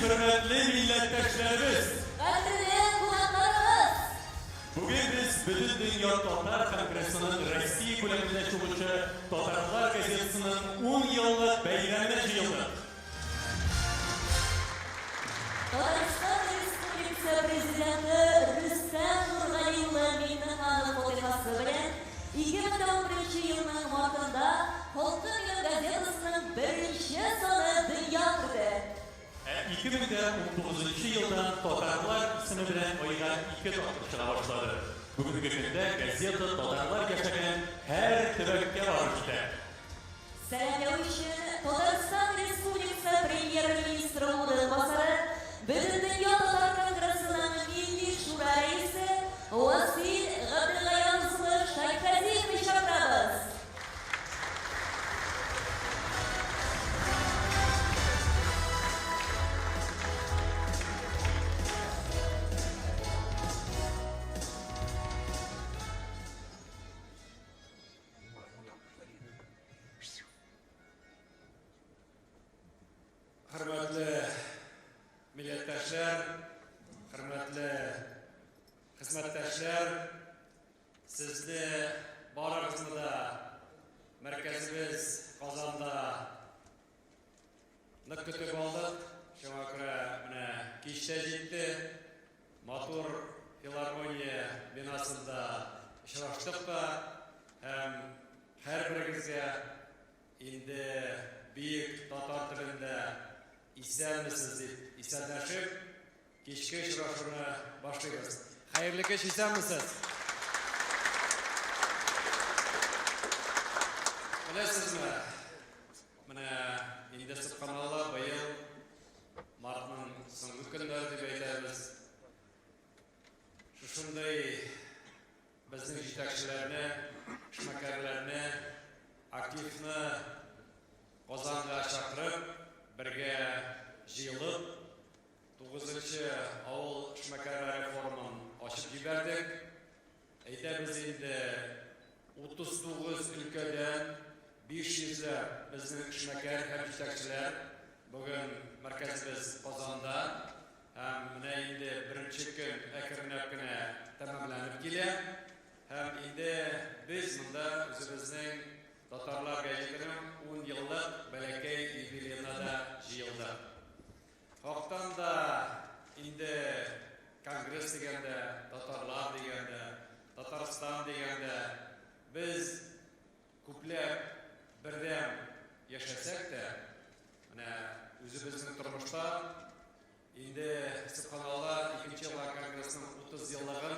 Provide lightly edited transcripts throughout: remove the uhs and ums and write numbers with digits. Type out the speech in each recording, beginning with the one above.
hürmetli milletteşlerimiz. Qadrli qonaqlarimiz. Bugün biz Bütün Dünya Tatar Kongresi'nin resmi bölümünde çıkıcı Tatarlar Gazetesi'nin 10 yıllık beyranına yıldır. Tatariston Respublikasi Prezidenti Rustam Nurg'aliyev Minnihanov fotoğrafı bilan 2011-yilning martida Xalq gazetasining birinchi soni dunyo kirdi. 2019 yıldan Tatarlar ismi bilen oyga 2 tatlı çığa başladı. Bugünkü günde gazete Tatarlar yaşayan her törekte var işte. Selamlash uchun Tatariston Respublikasi Premyer-ministri o'rinbosari, Butun dunyo Tatar kongressining milliy shura raisi Vasil G'abdullayevni Shayxaziyevni chaqiramiz. Hürmetli milletteşler, hürmetli hizmetteşler, sizli barınızda da merkezimiz Kazan'da nık kütüp olduk. Şuna göre kişte ciddi Matur Filarmoniya binasında işleştik da hem her birinizge indi büyük Tatar tilinde İslam'ısınız deyip İslamlaşıp keşke şurasını başlıyoruz. Hayırlı kış İslam'ısınız. Bilesiniz mi? Indi Subhanallah bu yıl Mart'ın sonucu günleri deyip aytamiz. Şunday bizning yetakchilarni, ishmakarlarni, aktivni Qozonga chaqirib, birga jiyilib, 9-avul ishmakarlar forumini ochib yubordik. Aytamiz endi 39 ülkeden 500'lab bizning ishmakar ham yetakchilar bugun markazimiz Qozonda ham endi birinchi kun akirnabgina tamomlanib keladi. Ham endi biz bunda o'zimizning Tatarlar gazetinin 10 yıllık belekey yubileyine de jiyildi. Halktan da indi kongres degende, Tatarlar degende, Tatariston degende biz ko'plab birden yaşasak da o'zimizning turmushda indi Subhanallah 2-yillik kongresning 30 yıllig'ini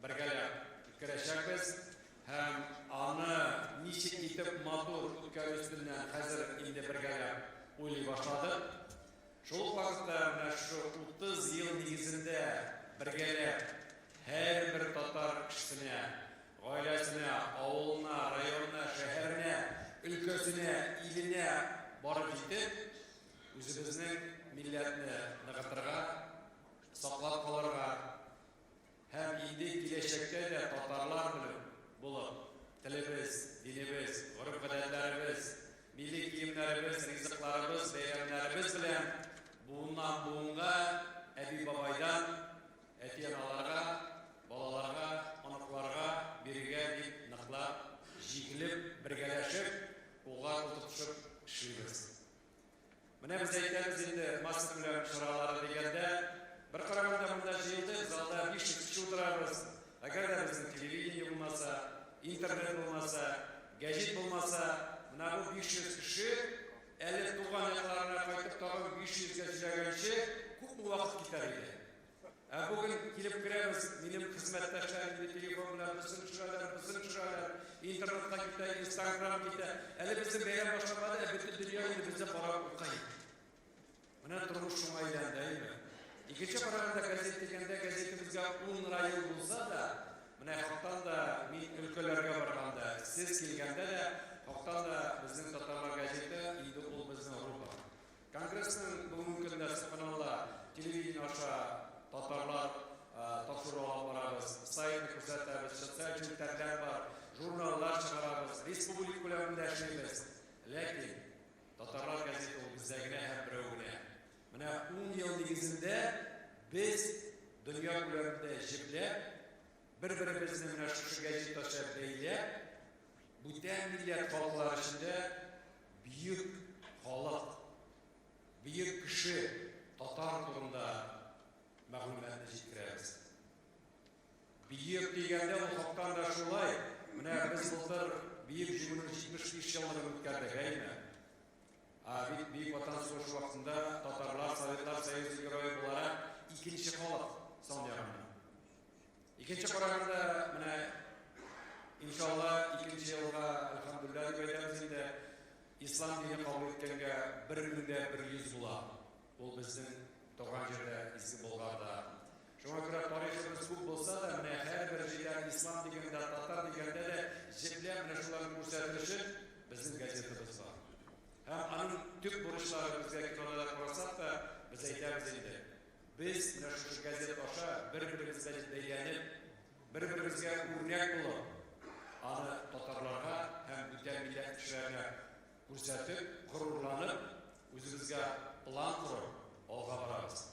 birgalab o'tkazishamiz. Hem anı nişik etip matur o'tkazishdan hozir endi birgalab o'ylay boshladik. Shu vaqtda şu 30 yıl negizinde birgalab her bir Tatar kishini, oilasini, avuluna, rayonuna, shaharına, ülkesine, iline borib yetib, o'zimizning millatni nig'atirga, saqlab qolarga, hem endi kelajakda de Tatarlar bilan bulup, tilimiz, dinimiz, urf-odatlarimiz, milli kiyimlerimiz, rizıklarımız, beyramlarimiz bilen bundan buğunga, Ebi Babay'dan, eti-analarga, balalarga, onuklarga, birge deyip, nıqlap, jikilip, birgeleşip, қолға tutuşup işleyimiz. Mine biz aytamiz endi Masjid bilen şuraları degende, bir qaraganda bunda jiyildi, zalda 500 kişi o'tiramiz. Agar da bizning televideniya bo'lmasa, internet bo'lmasa, gazet bo'lmasa, mana bu 500 kishi 50 tug'an yoqlarini qaytib tog'ib 500 ga chidagancha ko'p vaqt ketar edi. Bugün kelib kiramiz, mening xizmatdoshlarim telefon bilan bizning shuralar, internetga ketdi, Instagram ketdi. Hali bizni bayram boshlamadi, butun dunyo endi bizga qarab o'qiydi. Mana turmush shunga aylandi. İkinci paraganda gazete degende gazetimizga 10 rayil bo'lsa da, mana xalqdan da men ülkelerge barganda, siz kelganda da xalqdan da bizning Tatarlar gazeti endi u bizning ruhi. Kongressning bugungi kunda Subhanallah televideniya osha Tatarlar topshiriq olib boramiz, saytni ko'rsatamiz, sotsial tarlar bor, jurnallar chiqaramiz, respublika ko'lamida ishlaymiz. Lekin Tatarlar gazeti u bizdagina ham birovgina. Mana 10 ел нигезендә без дөнья күләмендә җирләп, бер-беребезне менә шушы гәҗит бәйләп, бүтән милләт халыклар эчендә бөек халык, бөек кеше татар турында мәгълүматны җиткерәбез. Бөек дигәндә ул хактан да шулай. Менә без былтыр бөек җиңүнең 75 еллыгын үткәрдек, әйме? Бөек Ватан сугышы вакытында татарлар Советлар Союзы герое буларак икенче халык саналган. Икенче караганда менә иншалла икенче елга әлхәмдүлилләх дип әйтәбез инде ислам дине кабул иткәнгә 1100 була. Ул безнең туган җирдә изге Болгарда. Шуңа күрә тарихыбыз күп булса да, менә һәрбер җирдә ислам дигәндә, татар дигәндә дә җирләр менә шуларны күрсәтелеше безнең газетабыз бар. Һәм аның төп бурычлары безгә кинода карасак та, без әйтәбез инде. Biz менә шушы газет аша бер-беребезгә бәйләнеп, бер-беребезгә үрнәк булып, аны татарларга һәм бүтән милләт кешеләренә күрсәтеп, горурланып, үзебезгә план корып, алга барабыз.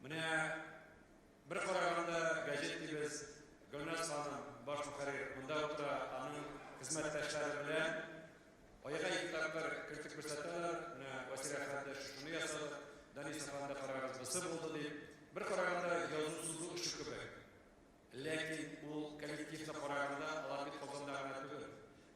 Менә бер караганда газет дибез, Гөлназ ханым, баш мөхәррир, монда утыра, аның хезмәттәшләре белән аяга китаплар кертеп күрсәтәләр. Менә Васил әфәнде шуны ясады. Данис әфәнде карагызбысы булды дип, бер караганда язу-сызу эше кебек. Ләкин ул коллективны караганда алар бит Казанда гына түгел.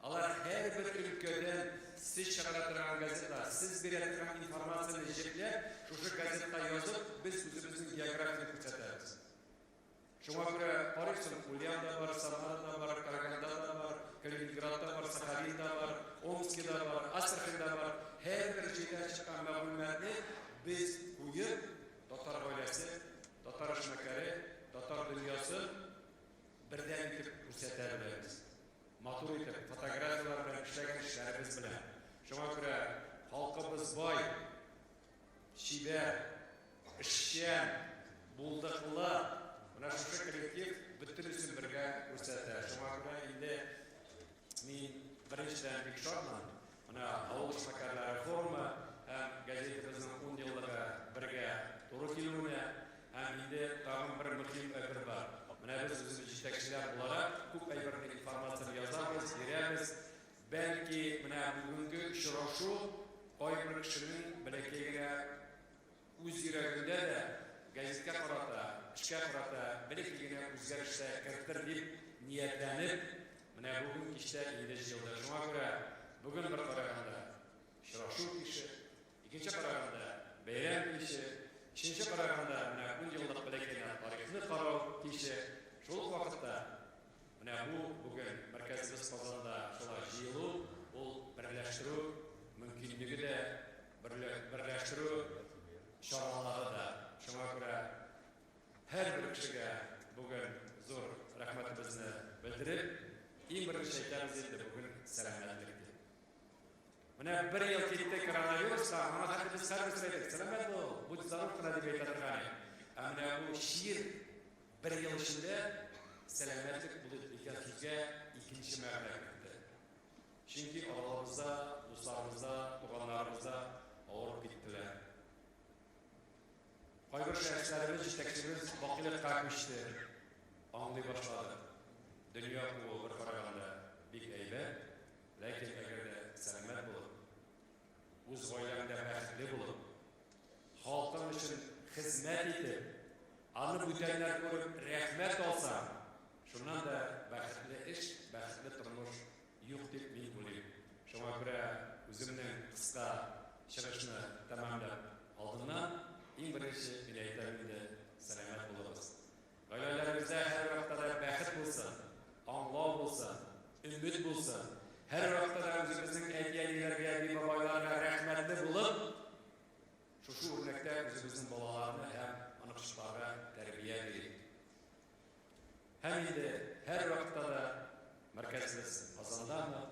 Алар һәрбер өлкәдән сез чыгара торган газета, сез бирә торган информацияны җирләп, шушы газетта язып, біз үзебезнең географияны күрсәтәбез. Шуңа күрә Парижда, Ульяновда бар, Самарада бар, Карагандада бар, Калининградта бар, Сахалинда бар, Омскида бар, Астраханда бар. Һәрбер җирдә чыккан мәгълүматны biz куеп, татар гаиләсе, татар эшмәкәре, татар дөньясы бердән итеп күрсәтә беләбез. Матур итеп, фотографиялар белән эшләгән эшләребез белән. Шуңа күрә халкыбыз бай, чибәр, эшчән, булдыклы, менә шушы коллектив бөтенесен бергә күрсәтә. Шуңа күрә инде мин беренчедән бик шатман. Менә авыл эшмәкәрләре форумы һәм газетабызның 10 еллыгы бергә туры килүенә һәм инде тагын бер мөһим әйбер бар. Менә без үзебез җитәкчеләр буларак күп әйбер информацияны язабыз, бирәбез. Бәлки менә бүгенге очрашу кайбер кешенең бәләкәй үз йөрәгендә дә газеткә карата, эшкә карата бәләкәй генә үзгәрешләр кертер дип ниятләнеп, менә бүген кичтә инде җылды. Шуңа күрә бүген бер караганда очрашу кеше, икенче караганда бәйрәм кеше, өченче караганда менә 10 еллык бәләкәй тарихны карау кеше. Шул вакытта менә бүген мәркәзебез Казанда шулай җыелу, ул берләштерү мөмкинлеге дә, берләштерү чаралары да. Шуңа күрә һәрбер кешегә бүген зур рәхмәтебезне белдереп, иң беренче әйтәбез инде бүген сәламәтлек дип. Менә бер ел китте коронавируста, аны хәтта без һәрбез әйтәбез. Сәламәт бул, бу зарур кына дип әйтәләр. Менә бу шир бер ел эчендә сәламәтлек булып икән сүзгә икенче мәгънә кертте. Чөнки араларыбызда, дусларыбызда, туганнарыбызда авырып киттеләр. Кайбер шәхесләребез, җитәкчебез бакыйлыкка күчте, аңлый башлады. Дөнья бу бер караганда бик әйбәт, ләкин әгәр дә сәламәт булып, үз гаиләңдә бәхетле булып, халкың өчен хезмәт итеп, аны бүтәннәр күреп рәхмәт алсаң, шуннан да бәхетле эш, бәхетле тормыш юк дип мин уйлыйм. Шуңа күрә үземнең кыска чыгышны тәмамлап алдыннан иң беренче мин әйтәм инде сәламәт булыгыз. Гаиләләребездә һәр вакытта бәхет булсын, аңлау булсын, өмет булсын. Һәр вакытта үзебезнең әти-әниләргә, бабайларга рәхмәтле булып, шушы үрнәктә үзебезнең балаларны һәм аныкларга тәрбия бирик. Һәм инде һәр вакытта мәркәзебез Казандамы,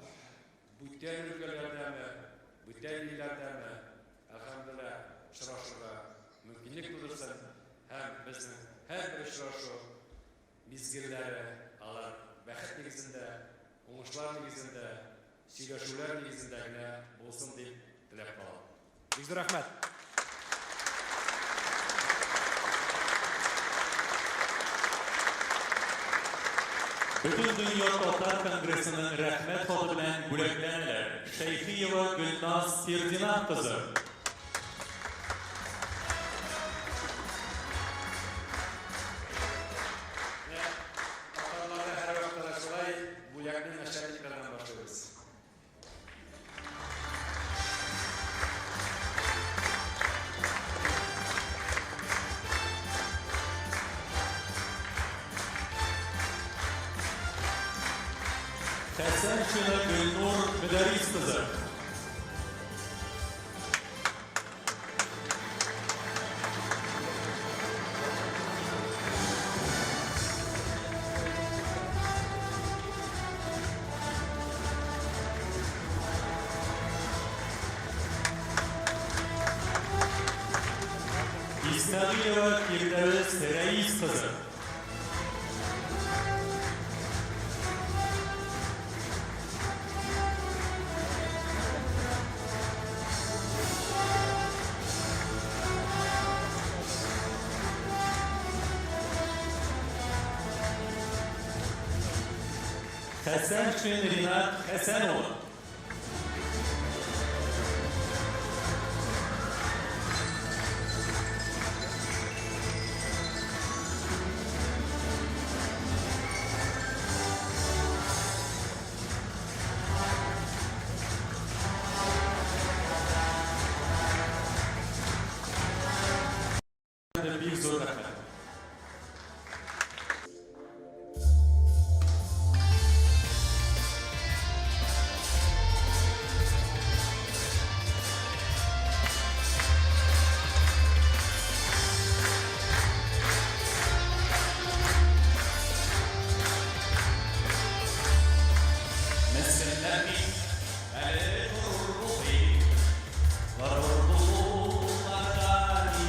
бүтән өлкәләрдәме, бүтән илләрдәме, әлхәмдүлилләһ, очрашырга мөмкинлек тудырсын һәм безнең һәрбер очрашу мизгелләре алар бәхет нигезендә, уңышлар нигезендә, сөйләшүләр нигезендә генә булсын дип теләп калам. Бик зур рәхмәт. Bütün Dünya Tatar Kongresi'nin rahmet kodu bilen büleklenler. Şeyhiyeva Gülnaz Ferdinand kızı. Tatarlarda her vakit arasılay bu yakın aşağıdakilerden başlıyoruz. Hasançılı Gülnur Müderris kızı. İsmailova Firdevs Reis kızı. Hasançın Rinat Hasanoğlu. Bir zor rahmet. Meselelerimi ele kurbuhi var ordulardan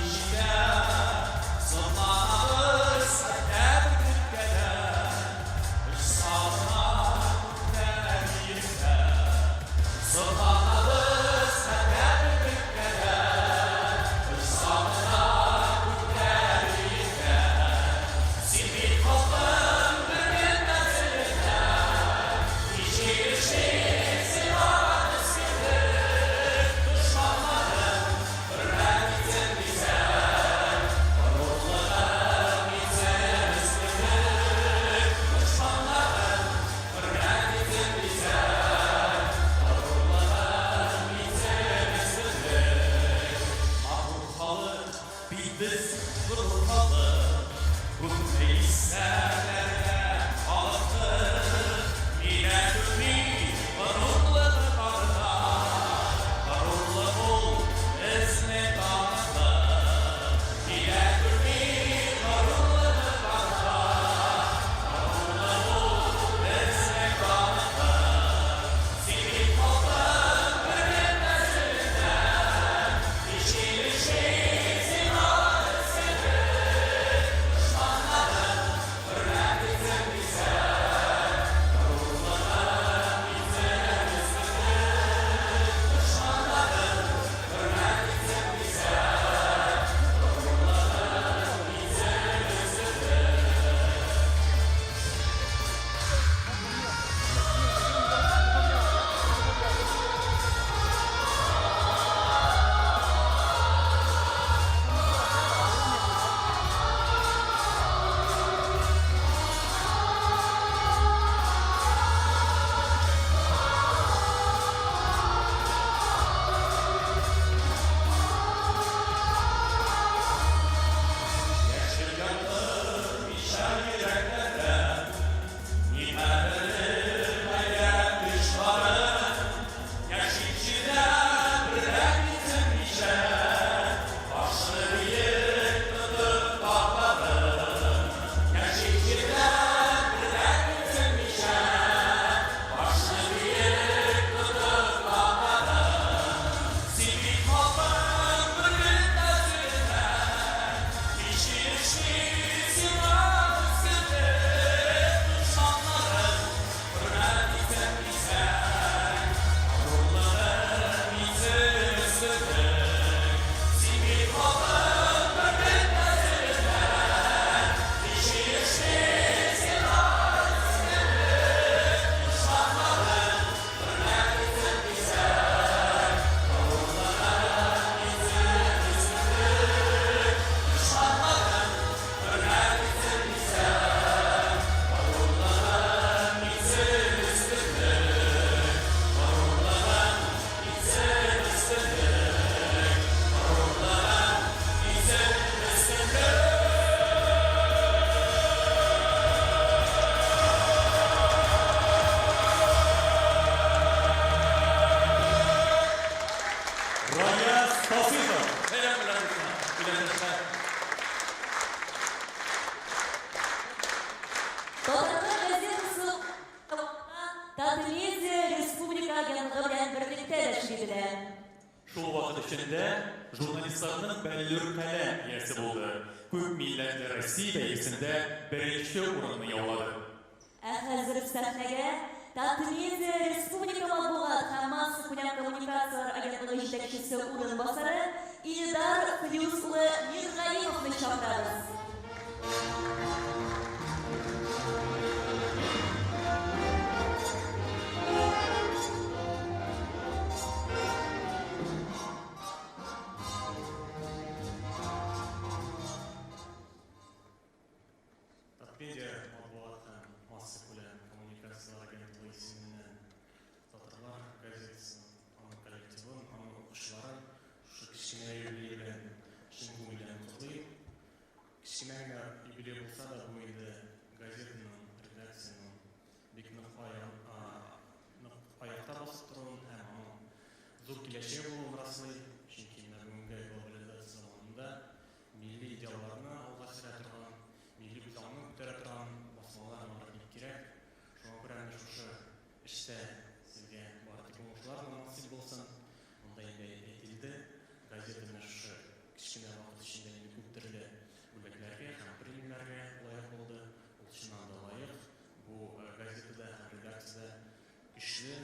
işte sabah Tatarlar gazetesi Tatmedya Respublika agentlığı bilen birlikte teşkil Şol vaqt içinde jurnalistlarning Bellur kalem iyasi bo'ldi. Ko'p millatli Rossiya beygisinde birinchi o'rinni yo'lladi. Hozir sahnaga Tatmedya Respublika matbuot va mass kommunikatsiyalar agentligi yetakchisi o'rinbosari Ildar Filyusuli Mirg'ayevni chaqiramiz. Tatmedia matbuot ham mass kommunikatsiyalar agentligi ismining Tatarlar gazetasining ana kollektivi, ana o'quvchilari shu kichkina yubiley bilan chin ko'ngildan qutlayib, kichkinagina yubiley bo'lsa da bu endi gazetaning redaksiyaning bekni oyoqda bosib turib ham zo'r kelajagi bo'lib rasmiy, chunki bugungi globalizatsiya zamonida milliy ideallarni olg'a surib turgan milli bizonni ko'tarib turgan bosmalar amalga kerak. Shunga ko'ra shu ishda sizga barcha o'quvchilar nasib bo'lsin. Bunday aytildi. Gazetani shu kichkina vaqt ichida ko'p turli bo'laklarga ham premiyalarga loyiq bo'ldi. O'qishdan da loyiq. Bu gazetada ham redaksiyada ishli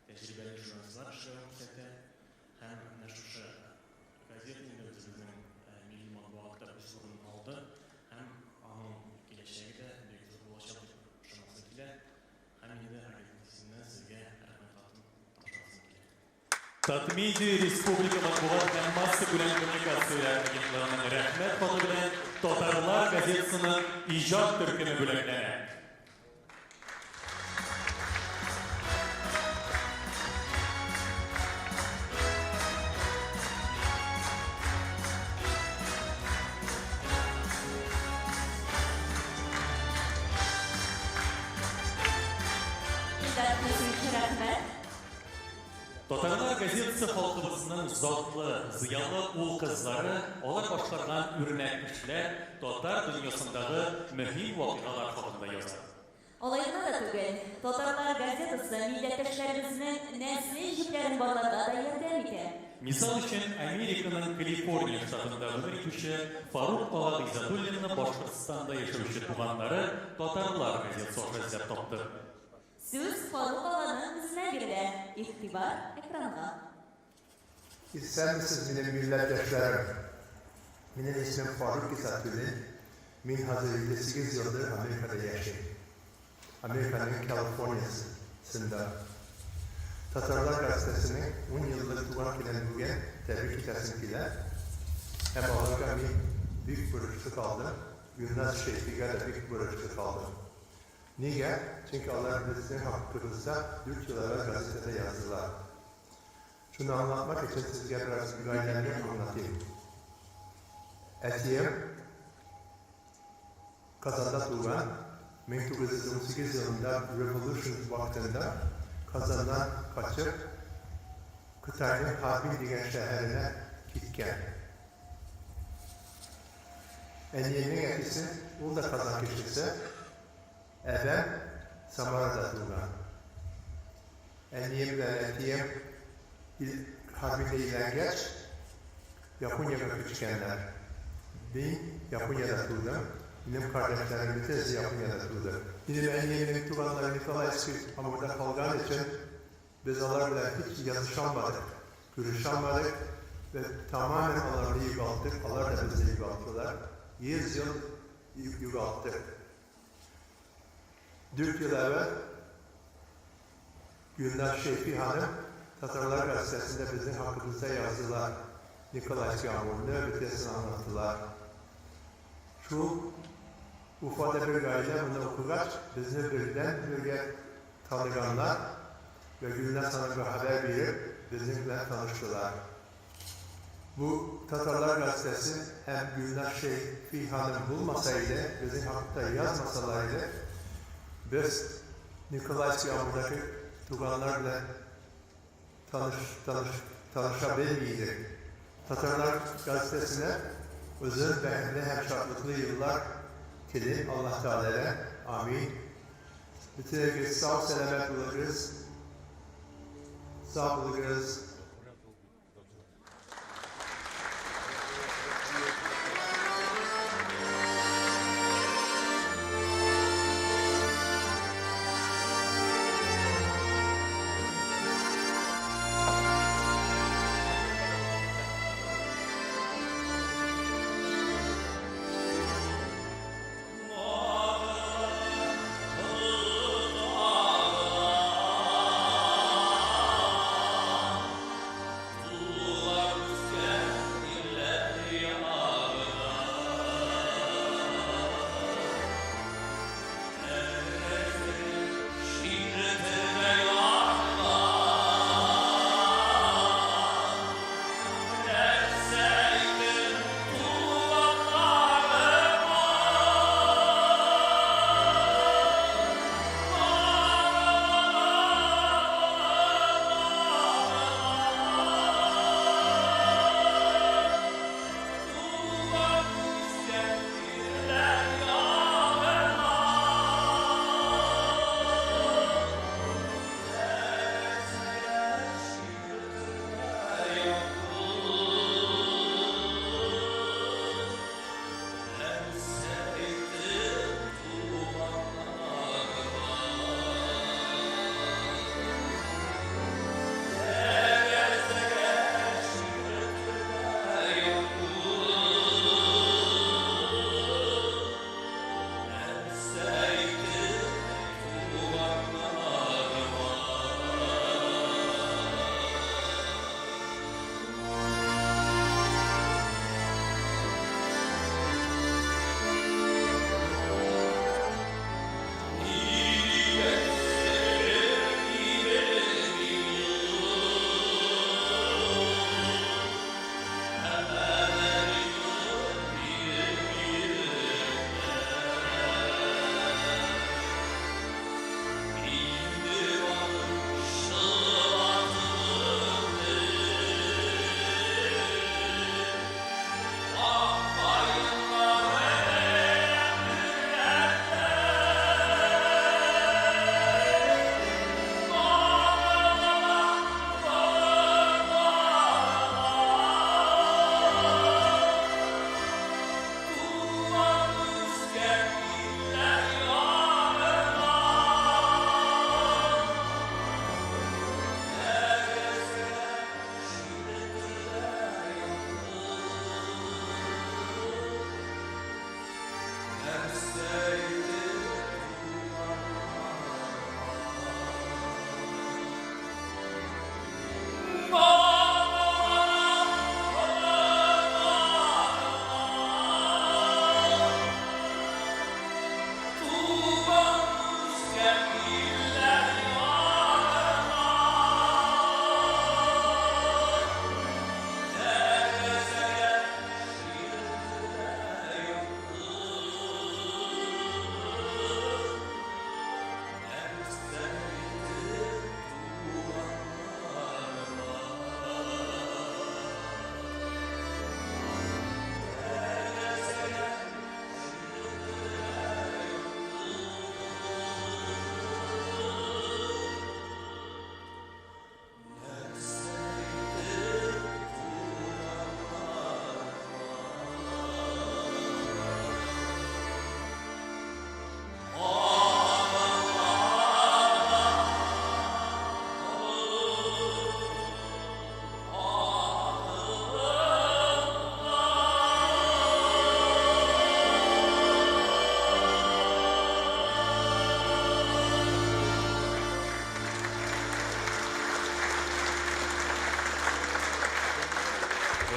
tajribali jurnalistlar ishlayapti. Ham shu gazetning bizning milliy matbuotda o'z o'rnini oldi. Ham onun geleceği de büyük bir ulaşım şansıyla hem de hareketlisinde sizge rahmetlatın taşlasın ki. Tatmedya Respublika matbuot va mass kommunikatsiyalar agentlarining rahmat xati bilan Tatarlar gazetasining ijod turkumi bo'laklanadi. Tatarlar gazetasi xalqimizning zotli, ziyoli o'l-qizlari olib boshqargan o'rnak ishlar Tatar dunyosindagi muhim voqealar haqida yozadi. Olayına da tugul, Tatarlar gazetesi milletleşlerimizin nesli jiplerin bağlarına da yardım eder. Misal için Amerika'nın Kaliforniya ştatındagi bir kişi Faruk Ağa İzzatullinni Boshqirdistonda yashovchi tuğanları Tatarlar gazetasi orqali izlab topdi. Söz Faruk Ağa'nın bizine biriler. İhtibar ekranda. İstenmişsiniz benim milletleşlerim. Benim ismim Faruk İzzatullin. Ben hazır 58 yıldır Amerika'da yaşayayım. Amerika'nın Kaliforniya'sında. Tatarlar gazetesinin 10 yıllık tuğan kilen bugün tebrik edersin kiler. Hem olarak ben büyük bölüştü kaldım. Yunus Şehri'ye de büyük bölüştü kaldım. Niye? Çünkü Allah bizim hakkımızda 4 yıl evvel gazetede yazdılar. Şunu anlatmak için sizce biraz hikayelerini anlatayım. Etiyem, Kazan'da tuğan, 1918 yılında Revolution vaktinde Kazan'dan kaçıp Kıtay'ın Harbi diyen şehrine gitken. Enye'nin etkisi, o da Kazan kişisi, Eben Samara'da tuğan. Enye'm ve Etiyem Harbi'de ilergeç Japonya'da küçükenler. Ben Japonya'da tuğdum. Benim kardeşlerim de Japonya'da tuğdu. Benim Enye'min tuğanları Nikolayski hamurda kalgan için biz onlarla hiç yazışamadık, görüşemedik ve tamamen onları yıkıldık. Onlar da bizi yıkıldılar. 100 yıl yıkıldık. 4 yıl evvel Gülnar Şefi Hanım Tatarlar gazetesinde bizim hakkımızda yazdılar. Nikolayski hamurunu ötesini anlattılar. Şu Ufada bir aile bunu okugaç, bizni birden birge tanıganlar ve Gülnar Hanım'a haber verip bizimle tanıştılar. Bu Tatarlar gazetesi hem Gülnar Şefi Hanım bulmasaydı, bizim hakkında yazmasalardı, biz Nikolayski hamurdaki tuğanlarla tanışabilmeydik. Tatarlar gazetesine uzun ve hem şartlıklı yıllar Kedim Allah Teala'ya. Amin. Bütün herkes sağ selamet oluruz. Sağ oluruz.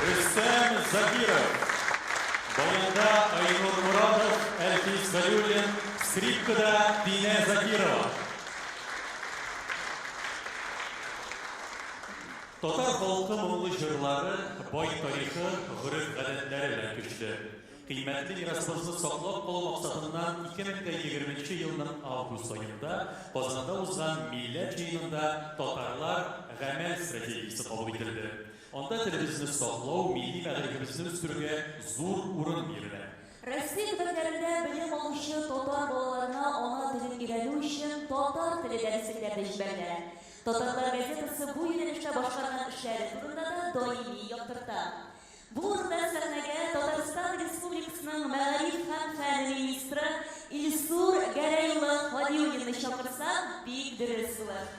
Рустем Закиров, баянда Айнур Muratov, Әлфис Галюлин, скрипкада Дине Закирова. Татар халкы моңлы җырлары, бай тарихы, гореф-гадәтләре белән көчле. Кыйммәтле мирасыбызны саклап калу максатыннан 2020 елның август айында Казанда узган милләт җыенында татарлар гамәл стратегиясе кабул ителде. Анда телебезне саклау, милли мәгърифебезне үстерүгә зур урын бирелә. Россия төбәкләрендә белем алучы татар балаларына ана телен өйрәнү өчен татар теле дәреслекләре җибәрелә. Татарлар газетасы бу юнәлештә башкарган эшләре турында да даими яктырта. Бу урында сәхнәгә Татарстан Республикасының Мәгариф һәм фән министры Илсур Гәрәй улы Халиуллинны чакырсак, бик дөрес булыр.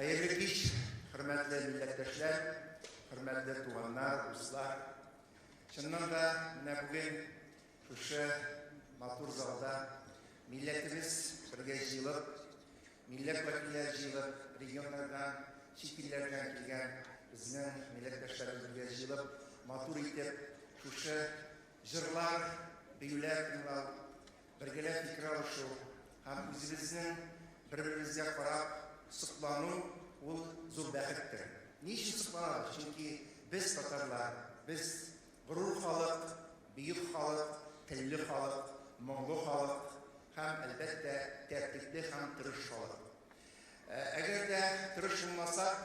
Хәерле кич, хөрмәтле милләттәшләр, хөрмәтле туганнар, дуслар. Чыннан да, менә бүген шушы матур залда милләтебез бергә җыелып, милләт вәкилләре җыелып, регионнардан, чит илләрдән килгән безнең милләттәшләребез бергә җыелып, матур итеп шушы җырлар, биюләр тыңлау, бергәләп фикер алышу һәм үзебезнең бер-беребезгә карап соклану ул зур бәхеттер. Ничек сокланабыз? Чөнки без татарлар, без горур халык, бөек халык, телле халык, моңлы халык һәм әлбәттә тәртипле һәм тырыш халык. Әгәр дә тырыш булмасак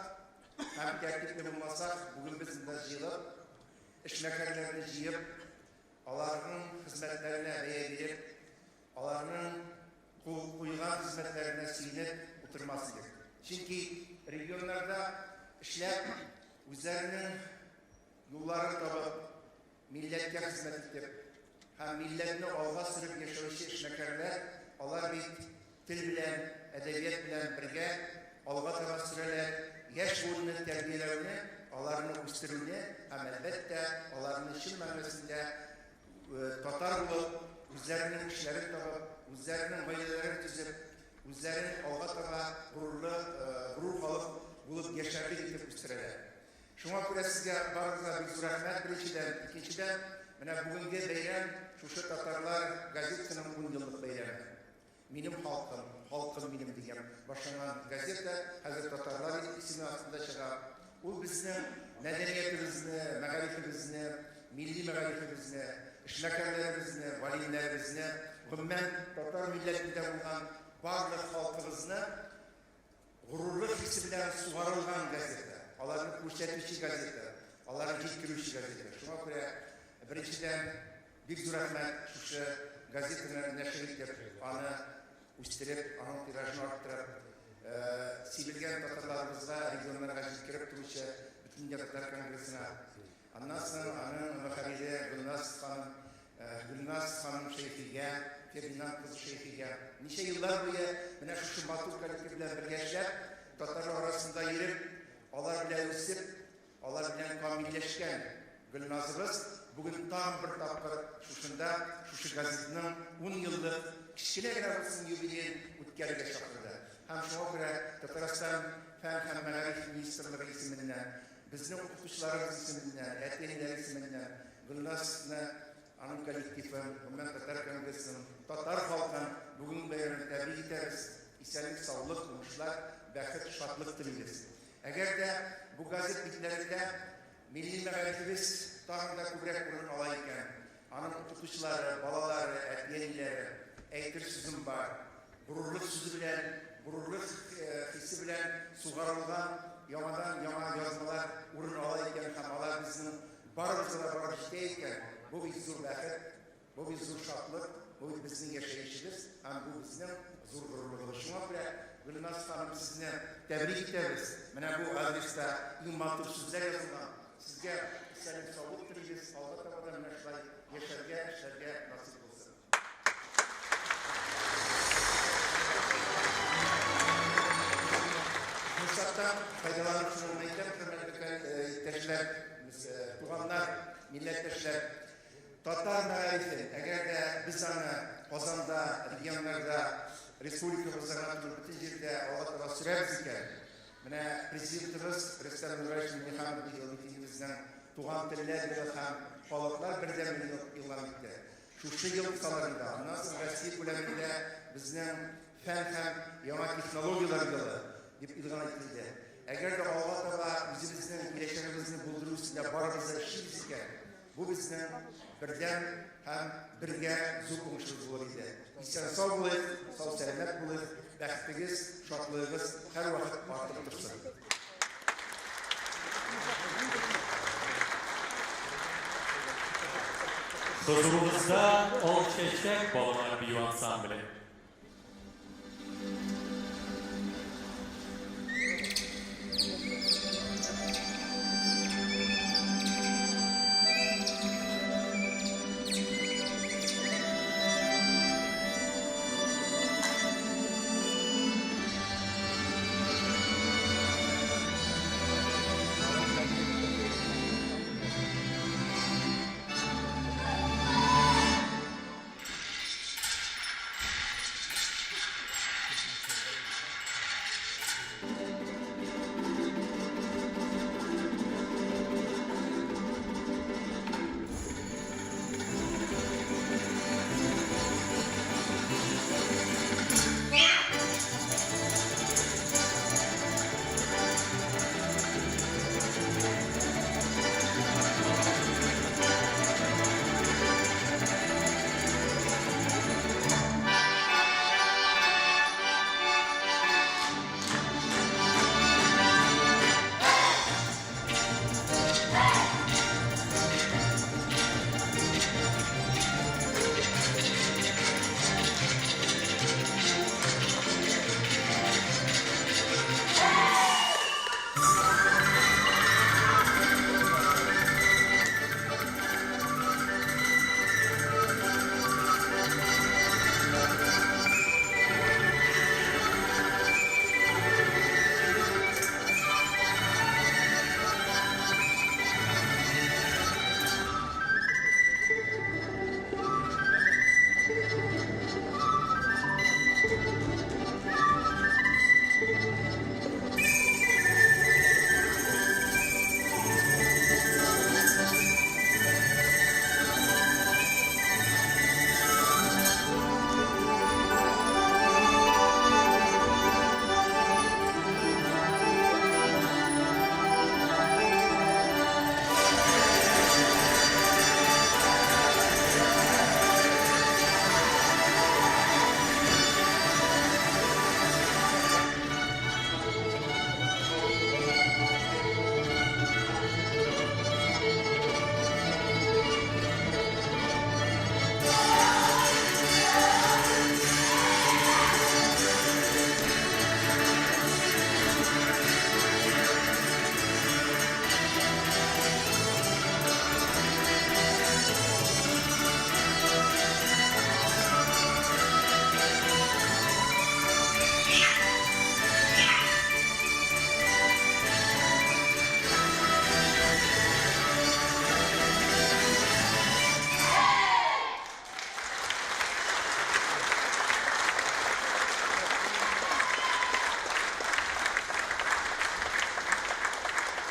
һәм тәртипле булмасак, бүген без монда җыелып, эшмәкәрләрне җыеп, аларның хезмәтләренә бәя биреп, аларның куйган хезмәтләренә сөенеп утырмас идек. Чөнки регионнарда эшләп, үзләренең юлларын табып, милләткә хезмәт итеп, һәм милләтне алга сөреп яшәүче эшмәкәрләр, алар бит тел белән, әдәбият белән бергә алга таба сөрәләр, яшь буынны тәрбияләүне, аларны үстерүне һәм әлбәттә аларны чын мәгънәсендә татар булып, үзләренең эшләрен табып, үзләренең гаиләләрен төзеп, үзләрен алга таба горур халык булып яшәрлек итеп үстерәләр. Шуңа күрә сезгә барыгызга бик зур рәхмәт беренчедән, икенчедән, менә бүгенге бәйрәм шушы татарлар газетасының 10 еллык бәйрәме. Минем халкым минем дигән башланган газета хәзер татарлар исеме астында чыга. Ул безнең мәдәниятебезне, мәгарифебезне, милли мәгарифебезне, эшмәкәрләребезне, галимнәребезне, гомумән татар милләтендә булган барлык халкыбызны горурлык хисе белән сугарылган газета. Аларны күрсәтүче газета, аларны җиткерүче газета. Шуңа күрә беренчедән бик зур рәхмәт шушы газетаны нәшер итеп, аны үстереп, аның тиражын арттырып, сибелгән татарларыбызга, регионнарга җиткереп торучы Бөтен татар конгрессына. Аннан соң аның мөхәррире Гөлназ ханым Шәйхигә, Фердинанд кызы Шәйхигә ничә еллар буе менә шушы матур коллектив белән бергә эшләп, татарлар арасында йөреп, алар белән үсеп, алар белән камилләшкән Гөлназыбыз бүген тагын бер тапкыр шушында, шушы газетаның 10 еллык кечкенә генә булсын юбилеен үткәрергә чакырды. Һәм шуңа күрә Татарстан фән һәм мәгариф министрлыгы исеменнән, безнең укытучыларыбыз исеменнән, әтиләр исеменнән Гөлназны, аның коллективын, гомумән татар конгрессын, татар халкын бүген бәйрәмен тәбрик итәбез. Исәнлек, саулык, уңышлар, бәхет, шатлык телибез. Әгәр дә бу газет битләрендә милли мәгарифебез тагын да күбрәк урын ала икән, аның укытучылары, балалары, әтиләре, әйтер сүзем бар. Горурлык сүзе белән, горурлык хисе белән сугарылган яңадан яңа язмалар урын ала икән һәм алар безнең барыбызга барып җитә икән. Бу бик зур бәхет, бу бик зур шатлык, бу безнең яшәешебез һәм бу безнең зур горурлыгыбыз. Шуңа күрә Гөлназ ханым сезне тәбрик итәбез. Менә бу адреста иң матур сүзләр язылган. Сезгә исәнлек, саулык телибез. Алга таба да менә шулай яшәргә, эшләргә насыйп булсын. Форсаттан файдаланып шуны әйтәм, хөрмәтле иптәшләр, туганнар, милләттәшләр, татар мәгарифен, әгәр дә без аны Казанда, регионнарда, республикабызда, бөтен җирдә алга таба сөрәбез икән, менә президентыбыз Рөстәм Миңнеханов безнең туган телләр һәм халыклар бердәм игълан итте. Шушы ел кысаларында, аннан соң Россия күләмендә безнең фән һәм яңа технологиялар елы дип игълан ителде. Әгәр дә алга таба үзебезнең киләчәгебезне булдыру өстендә барыбыз да эшлибез икән, бу безнең бердәм һәм бергә зур уңышыбыз булыр иде. Исән сау булыйк, сау сәламәт булыйк, бәхетегез, шатлыгыгыз һәрвакыт артып торсын. Huzurunuzda Ol Çeçek Ballar Biyo Ansambli.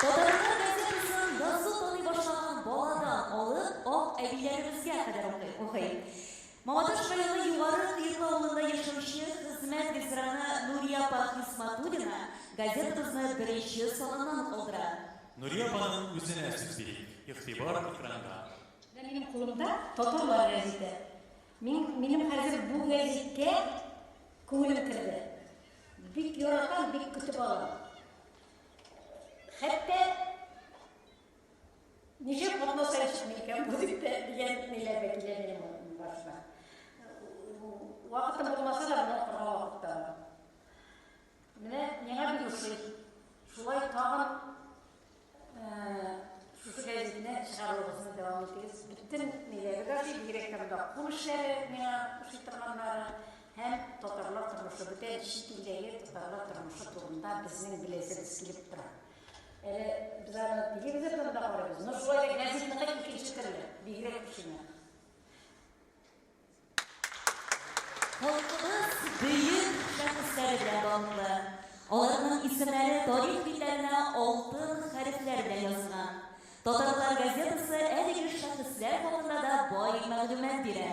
Татарлар газетасын язу таный башлаған баладан алып, ак әбиләребезгә кадәр укый. Мамадыш районы Югары Кыйрла авылында яшәүче хезмәт ветераны Нурия апа Хисматуллина газетабызны беренче саныннан калдыра. Нурия апаның үзенә сүз бирик. Игътибар экранда. Минем кулымда Татарлар газеты. Минем хәзер бу газеткә күңелем керде. Бик яратам, бик көтеп алам. Хәтта ничек катнашып чыкмыйкан бу дип дигән ниләргә килә минем башыма. Вакытым булмаса да менә кырга вакытта. Менә миңа бик ошый. Шулай тагын шушы газетне чыгаруыбызны дәвам итегез. Бөтен ниләргә бигрәк тә кул эшләре миңа ошый торганнары һәм татарлар тормышы, бөтен чит илдәге татарлар тормышы турында безнең беләсебез килеп тора. Biz аны телевизордан да карыйбыз. Но шулай да газетны икенче төрле, бигрәк ошыны. Халкыбыз бөек шәхесләр белән данлы. Аларның исемнәре тарих битләренә алтын хәрефләр белән язылган. Татарлар газетасы әлеге шәхесләр хакында да бай мәгълүмат бирә.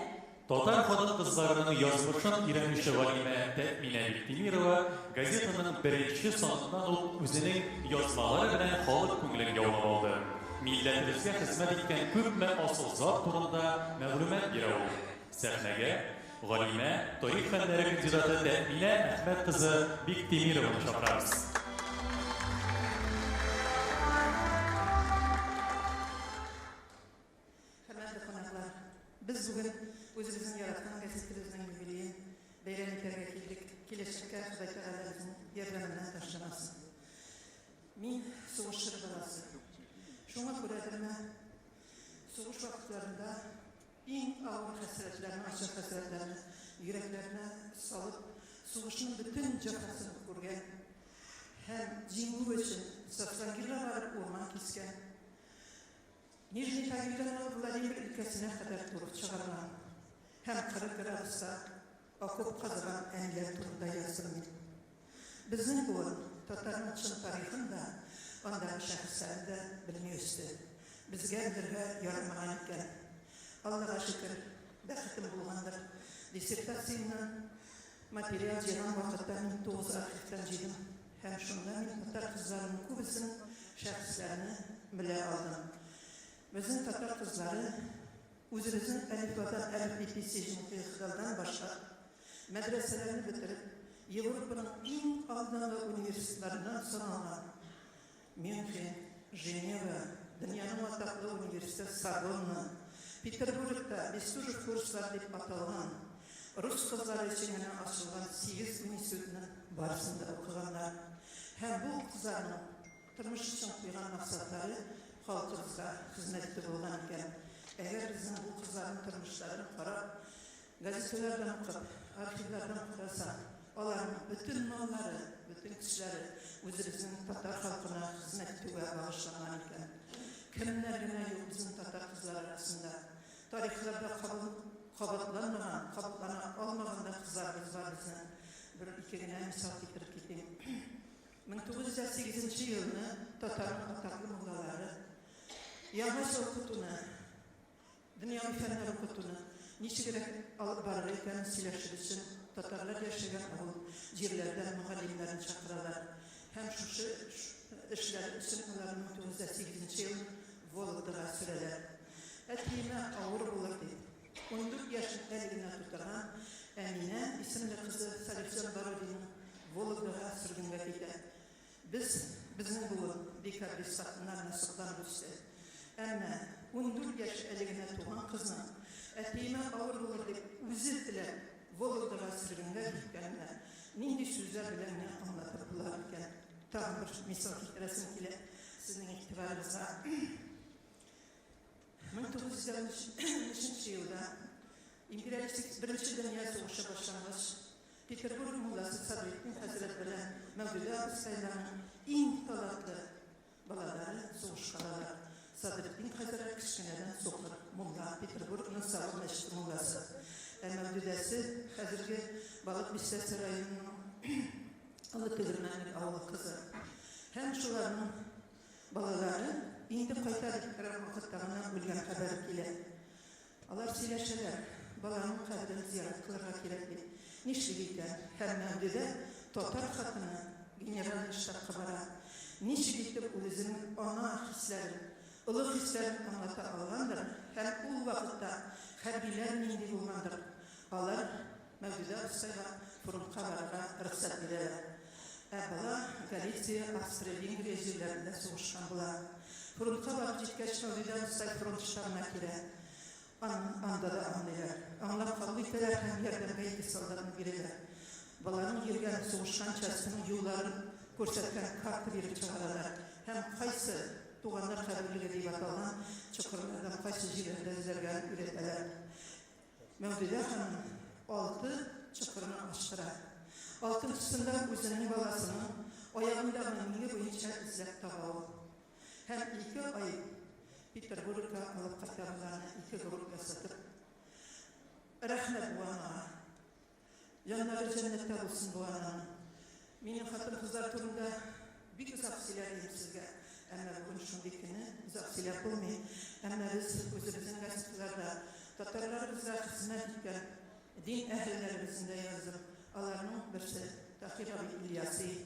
Татар хатын-кызларының язмышын өйрәнүче Галимә Тәминә Биктимирова газетаның беренче саныннан ук үзенең язмалары белән халык күңелен яулап алды. Милләтебезгә хезмәт иткән күпме асыл зат турында мәгълүмат бирә ул. Сәхнәгә Галимә тарих фәннәре кандидаты Тәминә Әхмәт кызы Биктимированы чакырабыз. Hörmətli qonaqlar, biz bugün özümüzün yaratgan gazetimizin yubileyin bəyran etərgə kildik. Kiləşəkə Xuday Təala'mızın yardımından taşlamasın. Min soğuşur balası. Şuna görədirmə, soğuş vaxtlarında en ağır həsrətlərini, açıq həsrətlərini yüreklerine salıp soğuşun bütün cəfasını görgən, həm cingu üçün Safsangir'e varıp orman kesken, Nijni Tagil'den Vladimir ülkesine kadar durup çıkarılan, hem kırık gradusda okop kazılan enler turunda yazılmıyor. Bizim bu Tatar'ın çın tarihinde ondan şahıslarında bilmiyordu. Bizge birge yorulmayan iken, Allah'a şükür, bəxtim bulğandır. Dissertasiyonun material ceylan vaxtda 19 arxivdən ceydim. Hem şunda min Tatar kızlarının kubisinin şahıslarını bile aldım. Bizim Tatar kızları özümüzün əlifbadan əliflipi seçimli xidaldan başqa medreselerini bitirip Avrupa'nın en aldığında üniversitelerinden sanalan München, Ceneva, dünyanın ataklı üniversitesi Sorbonne, Peterburg'da Bestuzhev kurslar deyip atılan Rus kızları için açılan 8 üniversitenin barısında okuyanlar hem bu kızların tırmış için koyulan maksatları halkımızda hizmetli bulgan iken, eğer bizim bu kızların tırmışlarını qarab, gazetelerden okuyup, arşivlerden okursa, onların bütün malları, bütün kişileri özümüzün Tatar halkına hizmet ettiğine bağışlanan iken, kimler gene yok bizim Tatar kızlar arasında, tarihlerde kabullanmayan, kabullana olmayan da kızlarımız var bizim. Bir iki güne misal getirip gittim. 1908 yılını Tatar'ın ataklı muğlaları, Yavaş okutunu, dünyavi fenler okutunu, niçin alıp barırken sileşir için Tatarlar yaşayan o yerlerden muhallimlerin çakıralar. Hem şu işler için onların 1908 yıl Volga'da süreler. Etliğine ağır olur deyip, 14 yaşın eline tutulan Emine isimli kızı Salifcan Barodin'in Volga'da sürgünge gider. Bizim bu dekabri satınlarına sıktan düştü. Ama 14 yaş eline tuğan kızın etliğine ağır olur deyip üzüldüler. Volga'da sürgünge gitkenler. Nindi sözler bile ne anlatırlarken tam bir misal resim ile sizin iktibarınıza 1923 yılda İmperialistik Birinci Dünya Savaşı başlanmış Peterburg Mullası Sadrettin Hazretleri Mevlüt Abdüsaylan'ın en talatlı balaları soğuş kalalar. Sadrettin Hazretleri kişkineden soğur Mulla Peterburg'un sağ meşhur Mullası. Mevlüdesi hazırki Balık Bisler Sarayı'nın Alıkıdırmenlik ağlı kızı. Hem şuların balaları indi qaytarıp vakıtlarına ölgen haber kile. Alar sileşeler, balanın kadrini ziyaret kılırga kirekli. Nişligikten her mevlüde Tatar xatını general iştah kabara. Nişligikten ulizinin ana hislerin, ılık hislerin anlata alandır. Hem ul vakitte harbiler mindi bulmandır. Alar mevlüde ısayla fırın kabarga rıksat bileler. Bala Galitsiya, Avstraliya, İngilizlerinde soğuşkan bula. Fırın kabak jitkeç mevlüde ısay fırın şarına kire. Anda da anlayar. Anlap kalı iteler hem yerden beyti sallarını gireler. Baların yergen soğuşkan çasının yolların көрсеткен kartı verip çağırırlar. Hem kaysı tuğanlar kararlığı deyip atalan çakırlardan kaysı jirlerinde izlergen üretmeler. Mevlüde hanım 6 çakırını aşkırar. Altıncısında özünün balasının ayağından mingi boyunca izlep tabağı. Hem 2 ay Peterburg'a alıp katarlarını 2 grup yasatıp rahmet bu ana. Yanları cennette olsun bu ana. Benim hatım kızlar turunda bir güzel sileriyim sizge. Ama bugün şundakini güzel siler bulmayın. Ama biz özümüzün gazetelerde Tatarlarımızda hizmet etken din ehlilerimizin de yazdım. Alarının birisi Tahir abi İlyasi.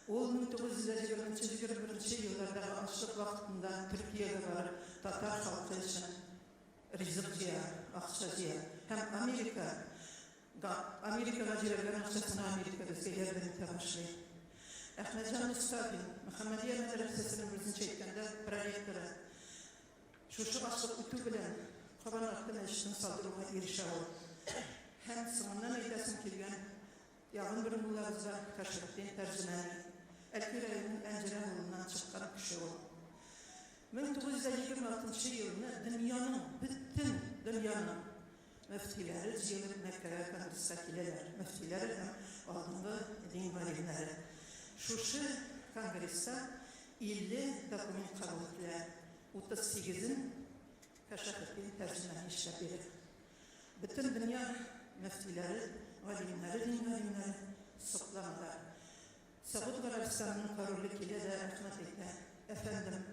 Ol 1921 yıllardaki açlık vaktinde Türkiye'de var Tatar halkı için rızıkçıya, akçacıya hem Amerika'da cilerlerin akçasına Amerika bizge yerden başlayın. Ahmetcan Mustafi, Muhammediye Medresesi'nin bizim çekkende proyektörü. Şu açlık ütü bilen Kaban hakkında işin saldırıma erişağı. Hem sınırından eylesin kilgen yağın bölümlerimize kaşıklayın tercümeni. Elkiray'ın encere yolundan çıkan kişi o. 1926 yılında bütün dünyanın müftileri Cilir Mekke'ye kongresine giderler. Müftileri hem aldığında din valimleri. Şu kongreste 50 doküment kabul ettiler. 38'in kaşıklayın tercümeni işler. Bütün dünya müftileri, valimleri, din valimleri sıklamalar. Saud Arabistan'ın kararlılıkıyla da rahmet eyle. Efendim,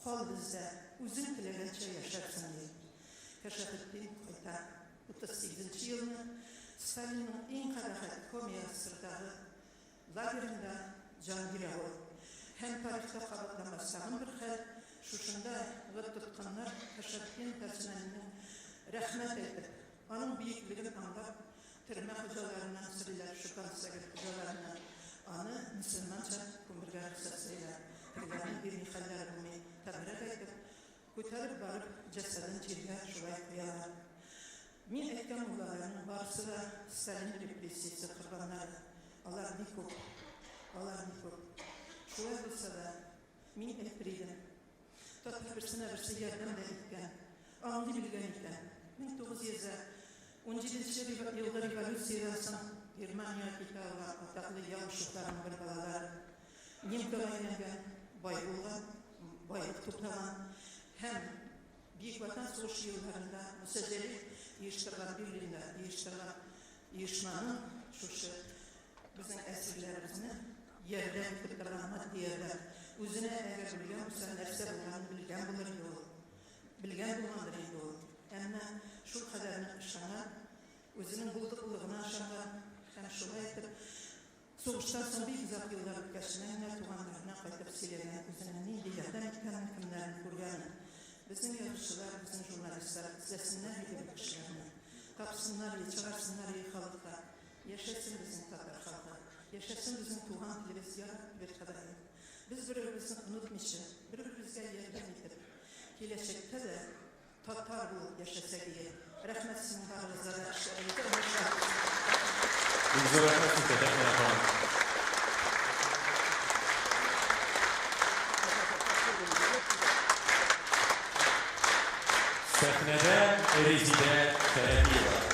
kal bizde, uzun dileğince yaşarsın diye. Keşfettiğim kayta 38. yılını Stalin'in en karahat Komiya sırdağı lagerinde Cangir'e ol. Hem tarihte kabatlamasağın bir hal, şuşunda ve tutkanlar keşfettiğim personelinin rahmet edip, onun büyüklüğünü anlap, türme hocalarından sırılar, şu kanser hocalarından anı Müslümanca kumurgar sasıyla Tırganın bir nihaller bumi tabirat edip kurtarıp barıp cesedin çirge şuvay koyalar. Min etken oğlalarının varsı da Stalin represiyesi kurbanları. Allah nikop. Şuvay olsa da min ettiriydim. Tatar birsine birsi yerden de etken, anlı bilgen etken. 1917 yılda revolüsiyadan sonra Germanya kitabı ataklı yavuşlukların bir balaları Nimkavay'la bayılık toplanan hem Büyük Vatan Savaşı yıllarında müsezeli yığıştırılan birliğinde yığışmanın bizim esirlerimizin yerden kırtıran maddi yerden üzerine eğer bilgen bu nefse bulan bilgen bulandır indi olur. Ama şu kadarını aşağına özünün bulduğuna aşağına hem şuna etip soğuştan sonra bir güzel yıllar geçtiğine tuğanlarına kayıtıp silene özünün neydi yerden etken kimlerini kurganı. Bizim yarışçılar, bizim jurnalistler izlesinler gibi kişilerini. Kapsınlar, çağırsınlar halka. Yaşasın bizim Tatar halka. Yaşasın bizim tuğan televizyon bir kadarıyım. Biz birbirimizi unutmayışı, birbirimizle yerden getirip gelecekte de Tatar bu yaşasa diye. Rahmet sizin varlığınızda işlerinize hoşça. Biz de rahmet sizlere. Sahnede Rezide Terapiyeva.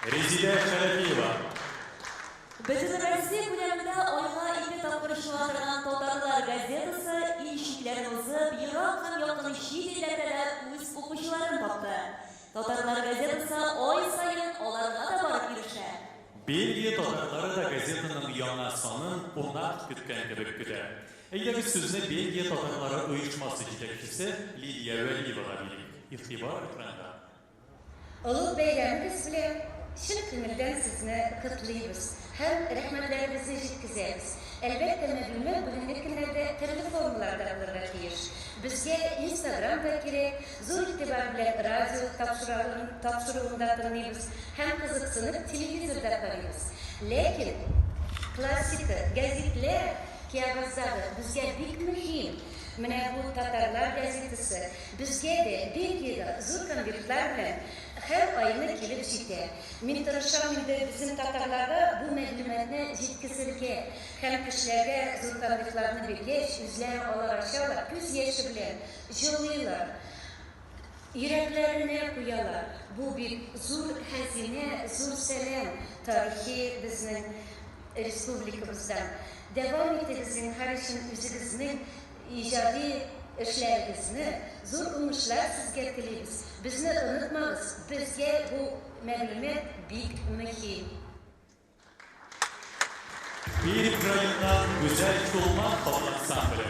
Резиде Шәрәфиева. Бөтен Россия күләмендә айга 2 тапкыр чыгарылган Татарлар газетасы ишекләрен узып, ерак һәм якын чит илләрдә дә үз укучыларын тапты. Татарлар газетасы ай сайын аларга да барып ирешә. Бельгия татарлары да газетаның яңа санын кунак көткән кебек көтә. Әйдәгез сүзне Бельгия татарлары оешмасы җитәкчесе Лидия Вәлиевага бирик. Игътибар экранда. Олуг бәйрәмегез белән чын күңелдән сезне котлыйбыз һәм рәхмәтләребезне җиткезәбез. Әлбәттә, мәгълүмат бүгенге көннәрдә төрле формаларда булырга тиеш. Безгә Instagram да кирәк, зур игътибар белән радио тапшыруында тыңлыйбыз һәм кызыксынып телевизорда карыйбыз. Ләкин классика, газетлар, кәгазьләр безгә бик мөһим. Менә бу Татарлар газетасы безгә дә Бельгиядә зур конвертлар белән һәр айны килеп җитә. Мин тырышам инде безнең татарларга бу мәгълүматны җиткезергә һәм кешеләргә зур конвертларны биргәч, үзләре алар ачалар, күз яше белән җылыйлар. Йөрәкләренә куялар. Бу бик зур хәзинә, зур сәлам тарихи безнең республикабыздан. Дәвам итегез һәр өчен үзегезнең ижади эшләрегезне, зур уңышлар сезгә телибез. Безне онытмагыз, безгә бу мәгълүмат бик мөһим. Перик районынан Güzel Çolmak Bal Ансамблі.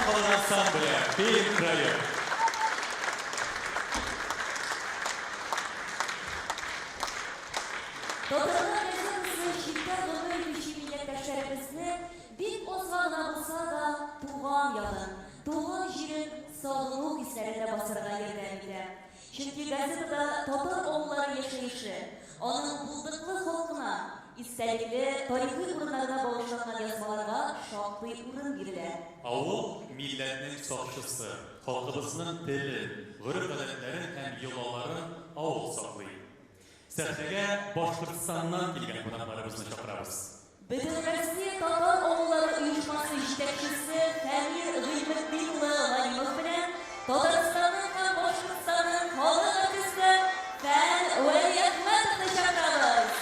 халык ансамбле «Бейін крайы». Татарлар газетасы читтә гомер итүче милләттәшләребезне бик аз гына булса да туган ягын, туган җирен сагыну хисләрендә басырга ярдәм итә. Чөнки газетада татар авыллары яшәеше, аның булдыклы халкына, истәлекле тарихи урыннарга багышланган язмаларга шактый урын бирелә. Авыл милләтнең сакчысы, халкыбызның телен, гореф-гадәтләрен һәм йолаларын авыл саклый. Сәхнәгә Башкортстаннан килгән кунакларыбызны чакырабыз. Бөтен Россия татар авыллары оешмасы җитәкчесе Фәмир Гыйльметдин улы Галимов белән Татарстанның һәм Башкортстанның халык артисты Фән Вәлиәхмәтовны чакырабыз.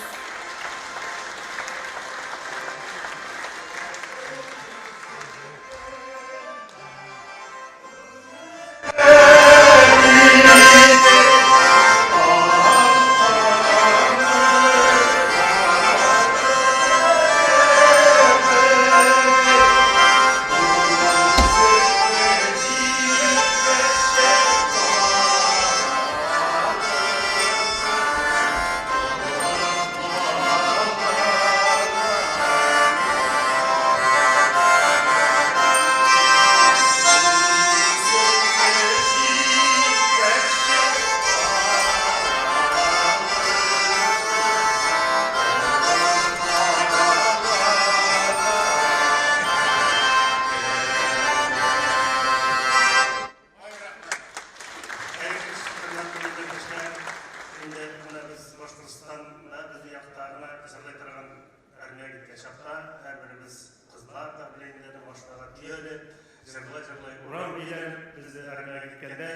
Урам ийләнеп, біз әрмәге киткәндә,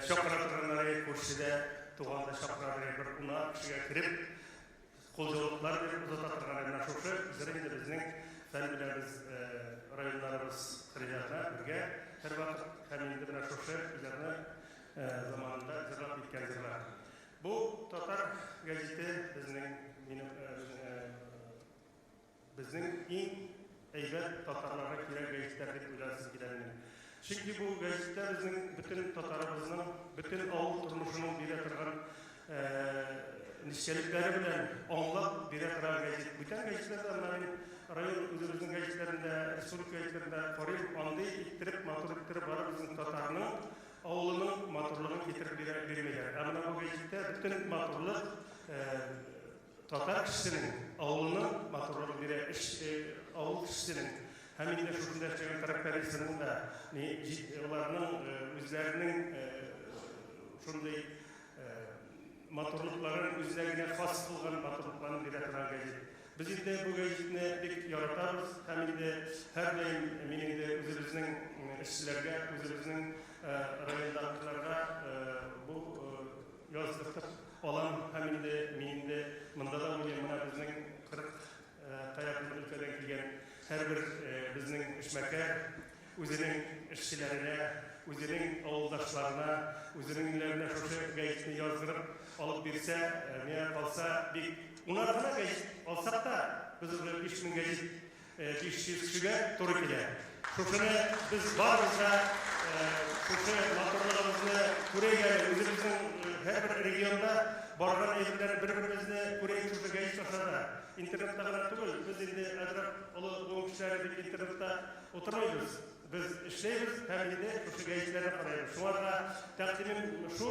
шақыра торганнары күршедә, туганда шақыра бер уна кешегә кереп, кулҗылыклар биреп узата торганнарына шушы, инде безнең фән белән без районнарыбыз хәрәкәтенә бергә һәрвакыт һәм инде менә шушы үзләренә заманында җырлап киткән җырлар. Бу татар гәзите безнең иң әйбәт татарларга кирәк гәзитләр дип уйларсыз киләме? Чөнки бу гәзиттә безнең бөтен татарыбызның, бөтен авыл тормышының бирә торган нишкәлекләре белән аңлап бирә торган гәзит. Бүтән гәзитләрдә мин район үзебезнең гәзитләрендә, республика гәзитләрендә карыйм, андый иттереп, матур иттереп барып безнең татарның авылының матурлыгын китереп бирмәйләр. Ә менә бу гәзиттә бөтен матурлык татар кешесенең авылының матурлыгын бирә, авыл кешесенең һәм инде шушында эшләгән характеристикасын да, аларның үзләренең шундый матурлыкларын үзләренә хас кылган матурлыкларын бирә торган гәзит. Без инде бу гәзитне бик яратабыз һәм инде һәрдаим мин инде үзебезнең эшчеләргә, үзебезнең райондагыларга бу яздыртып алам һәм инде мин инде монда да уйлыйм, менә безнең 40 таякны өлкәдән килгән һәрбер безнең эшмәкәр үзенең эшчеләренә, үзенең авылдашларына, үзенең иләренә шушы гәзитне яздырып алып бирсә, миңа калса бик уңайлы гәзит алсак та, без 5000 гәзит 500 кешегә туры килә. Шушыны без барыбыз да шушы матурлыгыбызны күрергә, үзебезнең һәрбер регионда барган әйберләр бер-беребезне күрәйек шушы гәзит аша. Интернетта гына түгел, без инде әзрәк олы кешеләр бит интернетта утырмыйбыз. Без эшләйбез һәм инде шушы гәзитләрне карыйбыз. Шуңа тәкъдимем шу,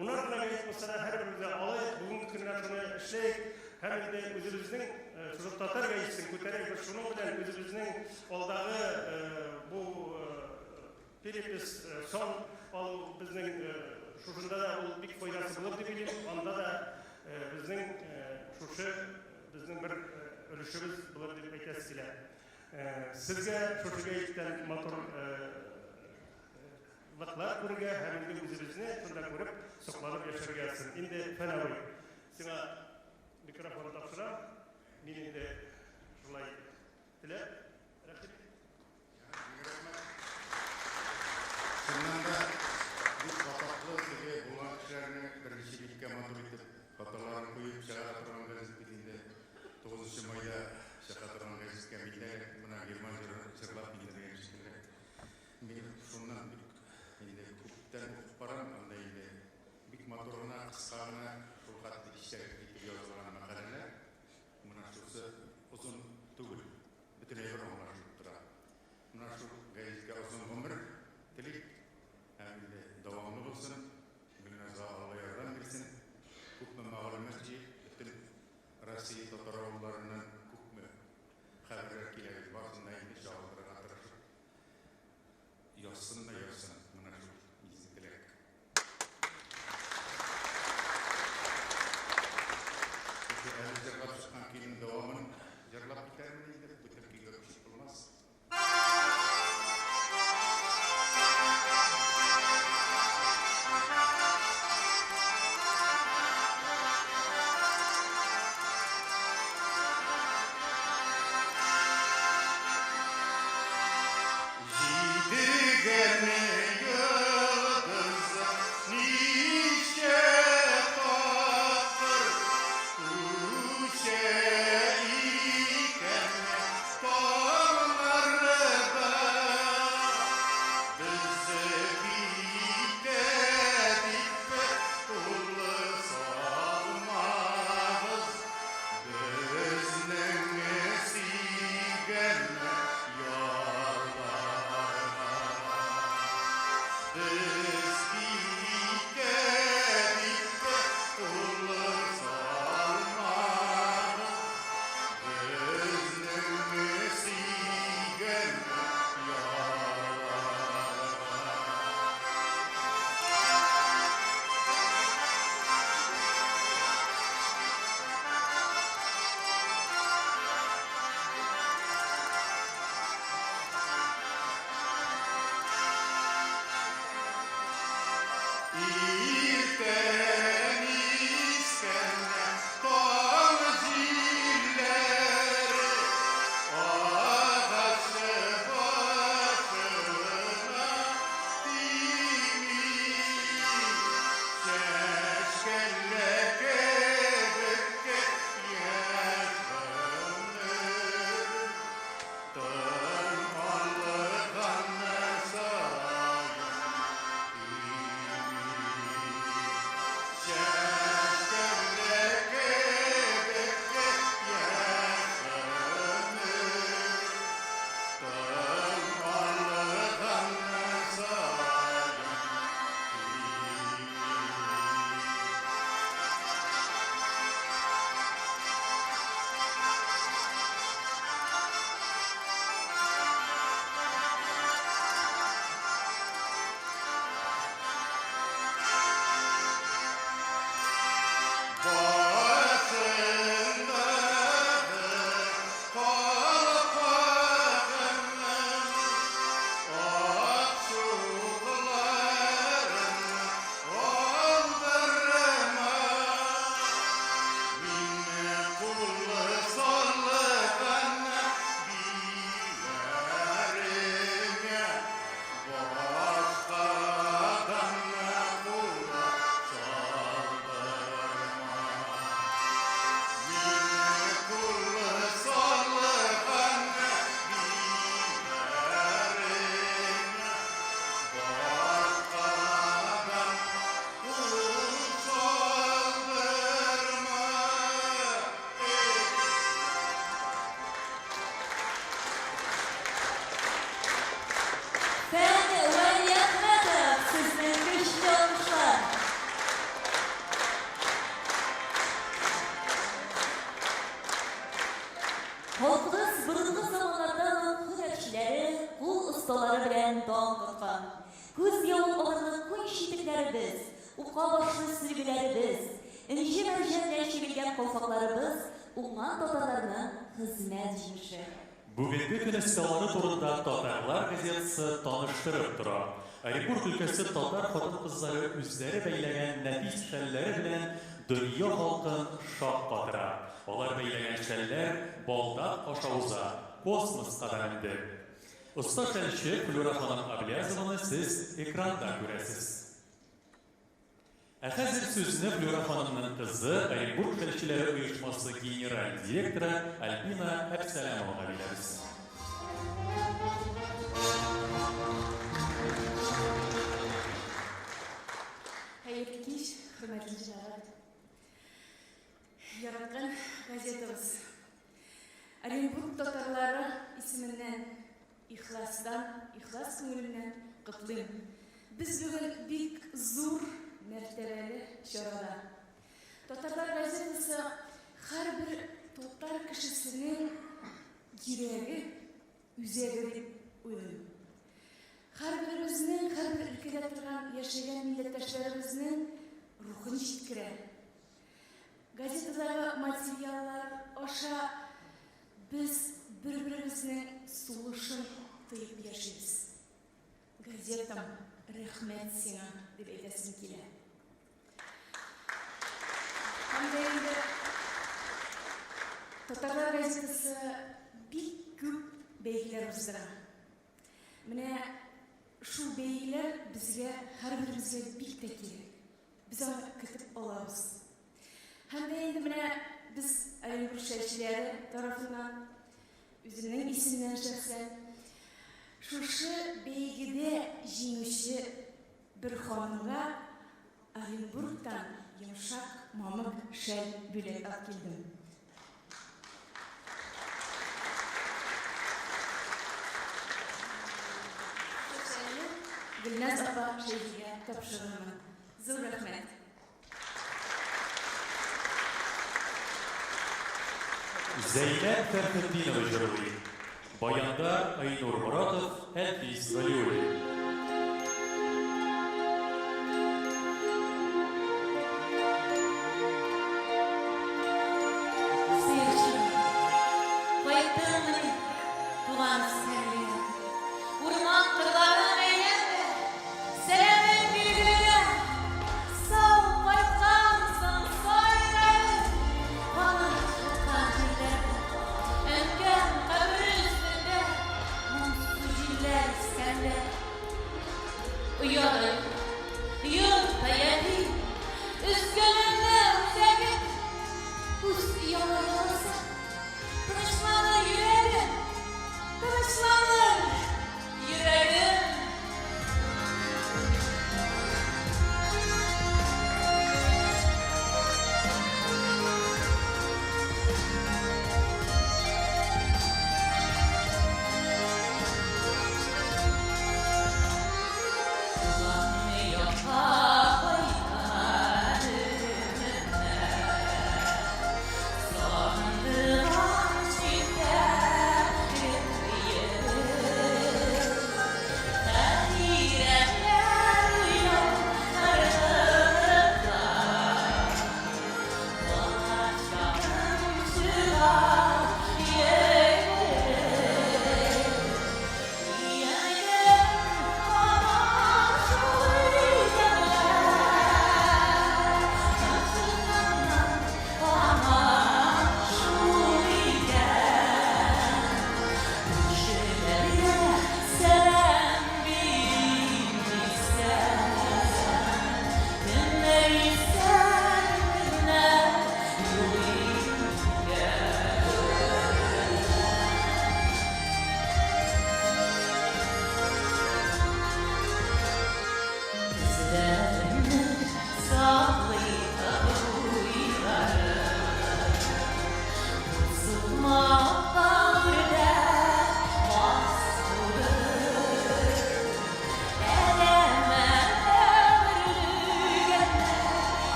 унарга гәзит булса да һәрберебезгә алайык, бүгенге көнгә шуны эшләйек һәм инде үзебезнең шушы татар гәзитен күтәрәйек. Шуның белән үзебезнең алдагы бу перепис сон алу безнең шушында да ул бик файдасы булыр дип уйлыйм. Анда да безнең шушы безнең бер өлешебез булыр дип әйтәсе килә. Сезгә шушы гәзиттән матур вакытлар күрергә һәм инде үзебезне шунда күреп, сокланып яшәргә ясын. Инде Фәнәви, сиңа микрофон тапшырам. Мин инде шулай теләп, рәхмәт. Шуннанда бик катаклы теге булган кешеләрне беренче биткә матур итеп, хаталарын куеп чыгара торган гәзит бит инде 9 майда чыга торган гәзиткә милләт менә Герман җырлап килгән шикелле. Ошондан инде күптән укып барам, анда инде бик моторына, кыскагына, шулкат иштер итеп язылган макалалар. Мына шусы узун түгел, бүтүнөй бир аңлашылып тора. Мына шу газетке узун гомер тилек, һәм инде дәвамлы булсын, Гөлназга Алла ярдәм берсен. Күпме мәгълүмат җыеп, бүтән Россия татар авылларыннан күпме хәбәрләр килә, барысын да инде чагылдырырга тырышып язсын да язсын. Мына шу изгелек. Әле җырлап чыккан көйнең дәвамын җырлап китәрмен инде, бүтән көйгә күчеп булмас. Halkımız bırınlı zamanlardan hünerçileri, kul ustaları bilen dağın tutkan. Göz yolun olanın kuy şitiklerimiz, uqa başlı sürgülerimiz, inci merjenler çevirgen kolfaklarımız, Uğman tatarlarının hizmet jimişi. Бүгінгі күн істалары турында Татарлар газетасы таныштырып тора. Оренбург өлкәсе татар хатын-кызлары үзләре бәйләгән нәфис шәлләре белән дөнья халкын шак катыра. Алар бәйләгән шәлләр балдак ашауза, космоска да менде. Оста шәлче Флюра ханым Аблязованы сез экранда күрәсез. Ә хәзер сүзне Флюра ханымның кызы, Оренбург шәлчеләре оешмасы генераль директоры Альбина Әбсәләмовага бирәбез. hürmetli jinalar. Yaratkan gazetimiz. Оренбург татарлары исеменнән ихлас күңелемнән котлыйм. Без бүген бик зур мәртәбәле чарада. Татарлар газетасы һәрбер татар кешесенең йөрәге, үзәге дип уйлыйм. Һәрберебезнең, һәрбер өлкәдә торган яшәгән милләттәшләребезнең рухын җиткерә. Газетадагы материаллар аша biz bir-birimizning sулышын тыйып яшибез. Газетам, рәхмәт сиңа дип әйтәсем килә. Һәм дә инде Татарлар газетасы бик күп бәйгеләр уздыра. Менә шул бәйгеләр безгә, һәрберебезгә бик тә кирәк. Без аны көтеп алабыз. Һәм дә инде менә biz Оренбург шәһәре тарафыннан үземнең исемнән шәхсән шушы бәйгедә җиңүче бер ханымга Оренбургтан йомшак мамык шәл бүләк алып килдем. Гөлназ апа шәйгә тапшырырмын. Зур рәхмәт. Зәйнәп Фәрхетдинова җырлый. Баянда Айнур Моратов, Әлфис Галиуллин.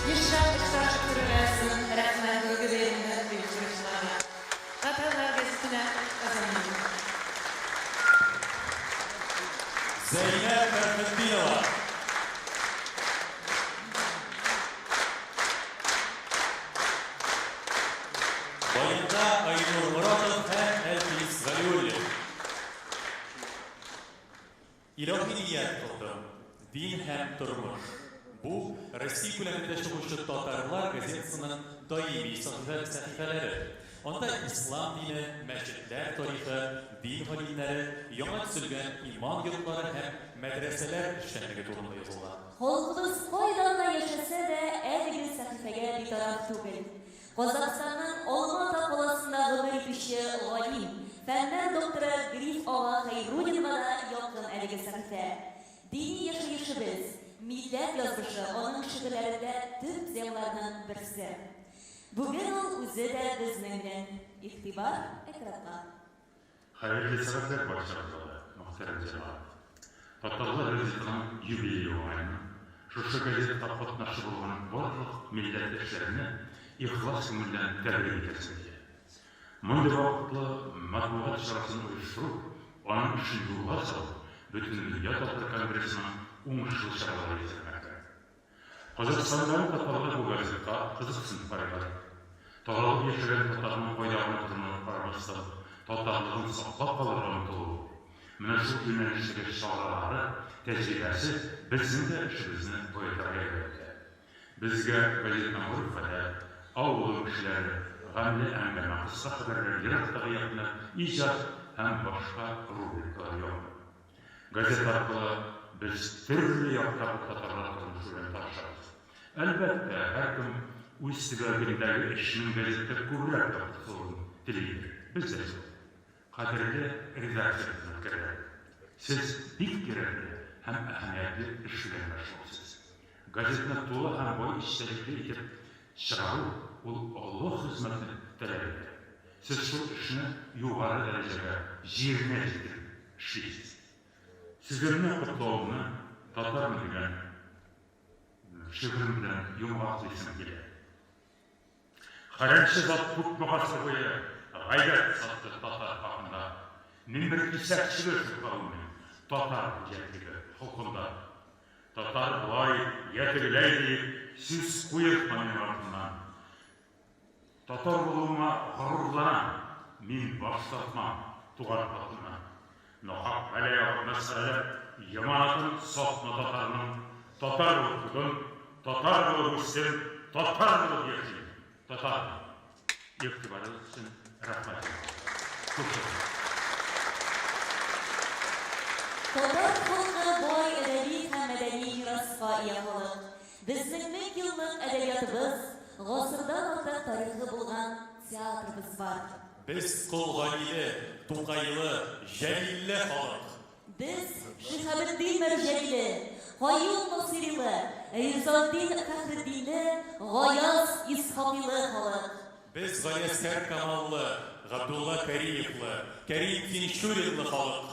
Yaşar Kırıversin, Rahman Gölgeber'ine büyükçülüklerine. Tatarlar gazetine kazanıyor. Zeynep Ferhattinova. Bayında Aynur Muratov hem Elfis Galiyuli. İlahi niyet kıldım. Din hem turmuş. Bu, Rossiya ko'lamida chiquvchi Tatarlar gazetasining doimiy sahifaları. Onda İslam dini, mescitler tarihi, din halimleri, yana tuzilgan iman yurtlari hem medreseler işlenmegi to'g'rida yozilgan. Xalqimiz qo'ydanla yashasa da ergil sahifaga betaraf tug'il. Qozog'istonning Olma-Ota qo'lasidagi o'qituvchi G'olim, fanlar doktori Grif Og'a Xayrudinova yoqqin ergil sahifa. Diniy yashayishimiz, millat yozmishi onun she'rlarida tub zemlarning birisi. Bugün o o'zi da bizning bilan e'tibor ekranqa. Hayırlı seferler başladılar, muhterem cemaat. Tatarlar gazetinin jubileyi ayını, şu gazetede katnaşır olan barlık milletleşlerini ihlas kömürden tebrik etmekte. Bunday vaqtda matbuot şarasını uyushtirib, onun için yo'lga solib, bütün dünya Tatar kongresining o'ngishli choralari yetilmoqda. Qozog'istondagi Tatarlar bu gazetga qiziqsin qaraydi. Tağlık yaşayan Tatar'ın foydalığına tırmanıp qarabasdan, Tatarlığın saqlab qalırına umtulup, mana shu yo'nalishdagi choralari, tajribasi bizning de ishimizni boyitariga berdi. Bizga gazetning urfida avval kishilar g'amli angama qisqa xabarlar yiroqdagi yaqinlar ijod ham boshqa rubrikalar yo'q. Gazeta orqali biz turli yoqdagi Tatarlar turmushidan tanishamiz. Albatta, har kim o'z istiqbolidagi ishning gazetda ko'proq toptirishni tilaydi. Biz de qadrli redaktor muhtarlar. Siz bek kerakli ham ahamiyatli ish bilan mashg'ulsiz. Gazetni to'la ham boy ishchilikda etib chiqaruv ul Alloh xizmatini talab etadi. Siz shu ishni yuqori darajaga yerga yetkazib ishlaysiz. Sizlarning qutlug'ini Tatarmi degan shi'rim bilan yumg'oqlashim keladi. Qaranchi zot hukmaqasi bo'yi g'ayrat sotdi Tatar haqida. Men bir kisakchilik qavmi Tatar jatligi hukmda. Tatar voy yetirlaydi siz qo'yib qo'yganman. Tatar bo'lma g'ururlana men bosh tortmam, tug'ar tortmam. Nohaq alayhi masala yamanatın sotma Tatarning Tatar bo'ldim, Tatar bo'lsin, Tatar bo'lib yashaydi. Tatar, e'tiboringiz uchun rahmat. Tatar xalqi boy adabiy ham madaniy mirosga ega xalq. Bizning 1000 yillik adabiyotimiz, g'asrdan ortiq tarixi bo'lgan teatrimiz bor. Biz Qo'lg'onili, To'qayli, Jalilli xalq. Biz Shihabiddin Marjanili, Qoyum Nosirili, Rizoddin Faxriddinli, G'oyos Ishoqili xalq. Biz G'ayaskar Kamalli, Abdulla Karimli, Karim Tinshurinli xalq.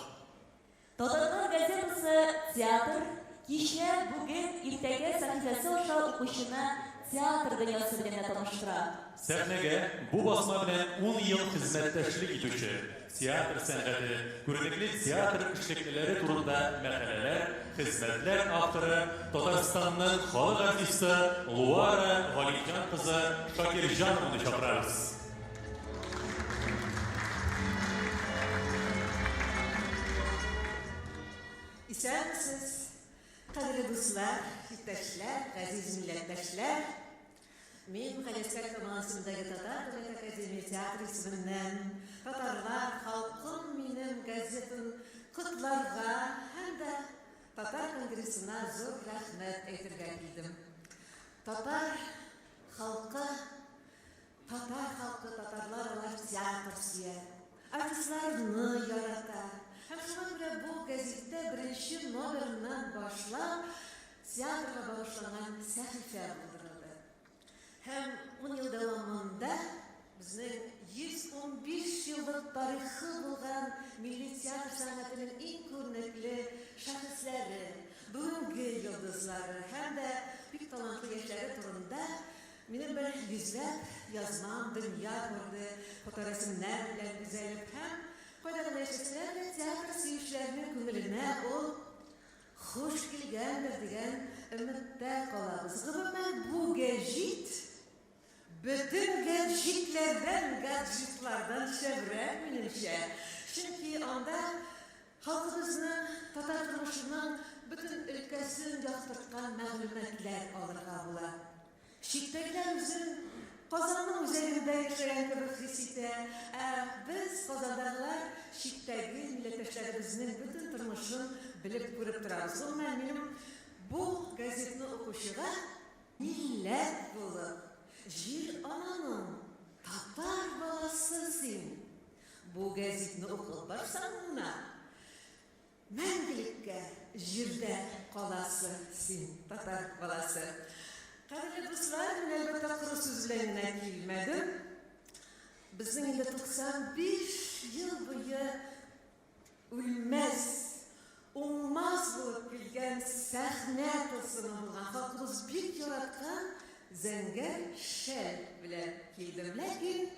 Tatarlar gazetasi teatr, kecha, bugun, ertaga sahifasi osha o'qishini teatr dunyosi bilan tanishtiradi. Sahnaga bu bosma bilan 10 yil xizmatdoshlik etuvchi teatr san'ati, ko'rikli teatr ishliklari turida maqolalar, xizmatlar avtori Tataristonning xalq artisti Luara G'olibjon qizi Shokirjonovni chaqiramiz. İsa'nsiz, qadrli do'stlar, yurtdoshlar, aziz millatdoshlar, men G'ayaskar Kamalsimdagi Tatar davlat akademiya teatri ismidan Tatarlar xalqim mening gazetim qutlarga hamda Tatar kongressina zo'r rahmat aytirga keldim. Tatar xalqi Tatarlar ular teatr suyar, artistlarni yarata. Hem şuna göre bu gazette birinci numaradan başlap teatrga bağışlanan sahife bulundu. Hem 10 yıl davamında bizning 115 yıllık tarixi bo'lgan milliy teatr san'atining eng ko'rnekli shaxslari, bugungi yulduzlari hamda bek talantli yoshlari turida yüzlep yazman, dünya gördü, fotoresimler bilen güzellik hem koydağı neşesler ve tiyatro suyuşlarının kümülüne ol hoş gelgendir diyen ümitte kalabız. Gıbımen bu gecit, bütün gecitlerden, gadgetlardan çevre minimşe. Çünkü onda halkımızın, Tatar durmuşunun bütün ülkesini yaktırtkan məlumatlar alırga bular. Şiktekilerimizin Kazanın üzerinde yaşayan kıbrıs hissite, biz Kazandağlar şikteki milletleşlerimizin bütün durmuşunu bilip görüp durarız. O benim bu gazetini okuşuğa millet bulup, Jir ananın Tatar balasısın. Bu gazetini okup barsan buna, Мәңгелеккә җирдә каласың, Татар баласы. Кадерле дуслар, мин әлбәттә коры сүз белән генә килмәдем. Безнең инде 95 ел буе үлмәс, уңмас булып килгән сәхнә тылсымы булган, халкыбыз бик яраткан зәңгәр шәл белән килдем. Ләкин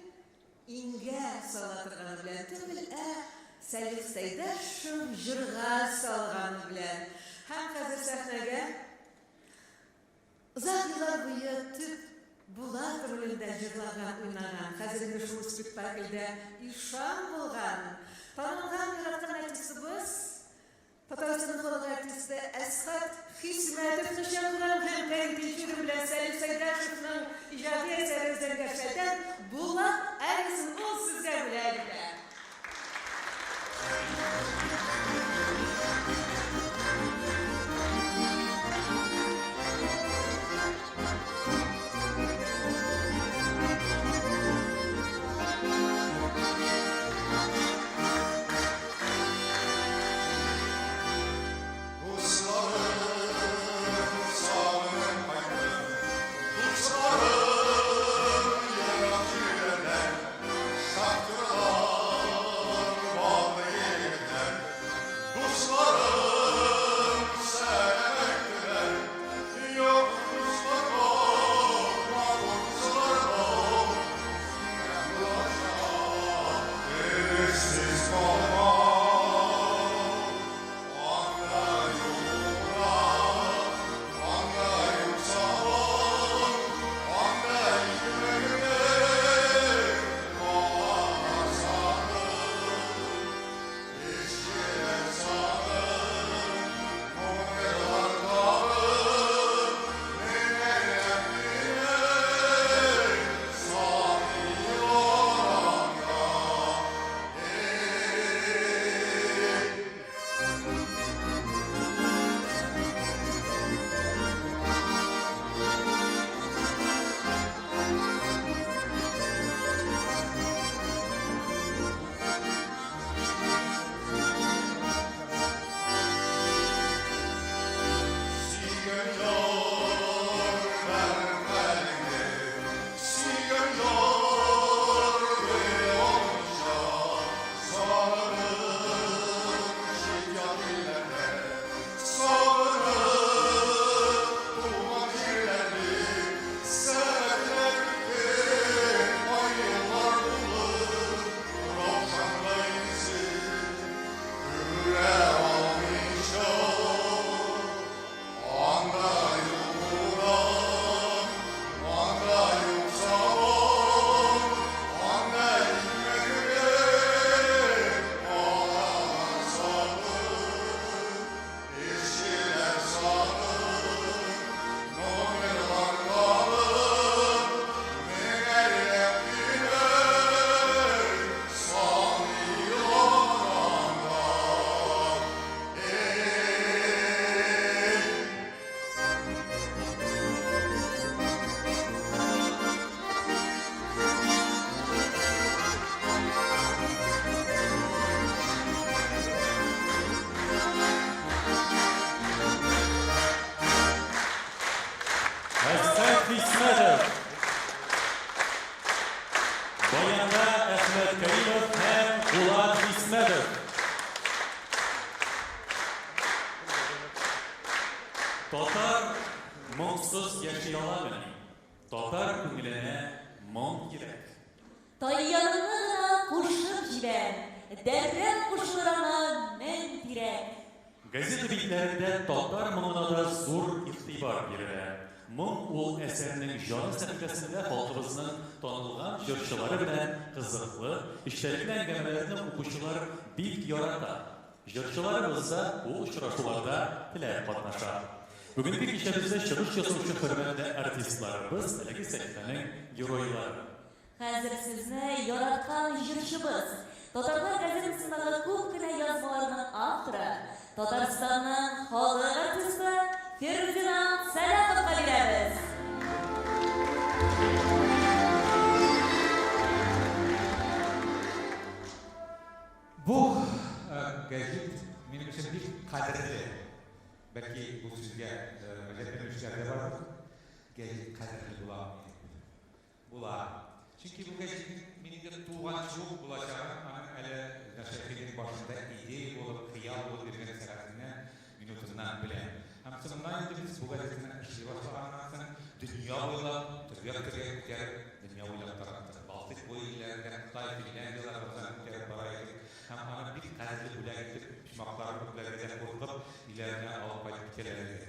иңгә сала торганы белән түгел, Сәлих Сәйдәшев җырга салганы белән. Һәм хәзер сәхнәгә озак еллар буе төп Булат ролендә җырлаган, уйнаган, хәзер инде шул спектакльдә ишан булган, танылган яраткан артистыбыз, Татарстан халык артисты Әсхат Хисмәтовны чакырам һәм кәнтиҗүр белән Сәлих Сәйдәшевнең иҗади әсәре зәңгәр шәлдән Булат Әлисен ул сезгә бүләк. Татар күңеленә моң кирәк. Тайяныңны гына кушып җибәр, дәррәп кушылыр аңа мең тирәк. Газета битләрендә татар моңына да зур игътибар бирелә. Моң ул әсәрнең җаны сәхифәсендә халкыбызның танылган җырчылары белән кызыклы, эчтәлекле әңгәмәләрне укучылар бик ярата. Җырчыларыбыз да ул очрашуларда теләп катнаша. Бүгенге кичәбездә чыгыш ясаучы хөрмәтле артистларыбыз әлеге сәхифәнең геройлары. Хәзер сезне яраткан җырчыбыз, Татарлар газетасындагы күп кенә язмаларның авторы, Татарстанның халык артисты Фердинанд Сәләховка бирәбез. Бу гәзит минем өчен бик кадерле. Бәлки бу сезгә гаҗәпләнүчеләр дә бар. Гәзит кадерле була. Чөнки бу гәзитнең минем туган чук булачагын, аның әле Нәшәфидің башында идея булып, хыял булып биргән сәгатенә минутыннан беләм. Һәм соңыннан инде без бу гәзитне эшли башлаганнан соң дөнья буйлап, төрле күтәреп, дөнья буйлап тараттык. Балтык буйларында Қытай, Финляндиялар белән күтәреп бара идек. Һәм аны бик кадерле бүләк итеп, пичмаклар бүләгедә куркып, иләренә алып кайтып киләләр.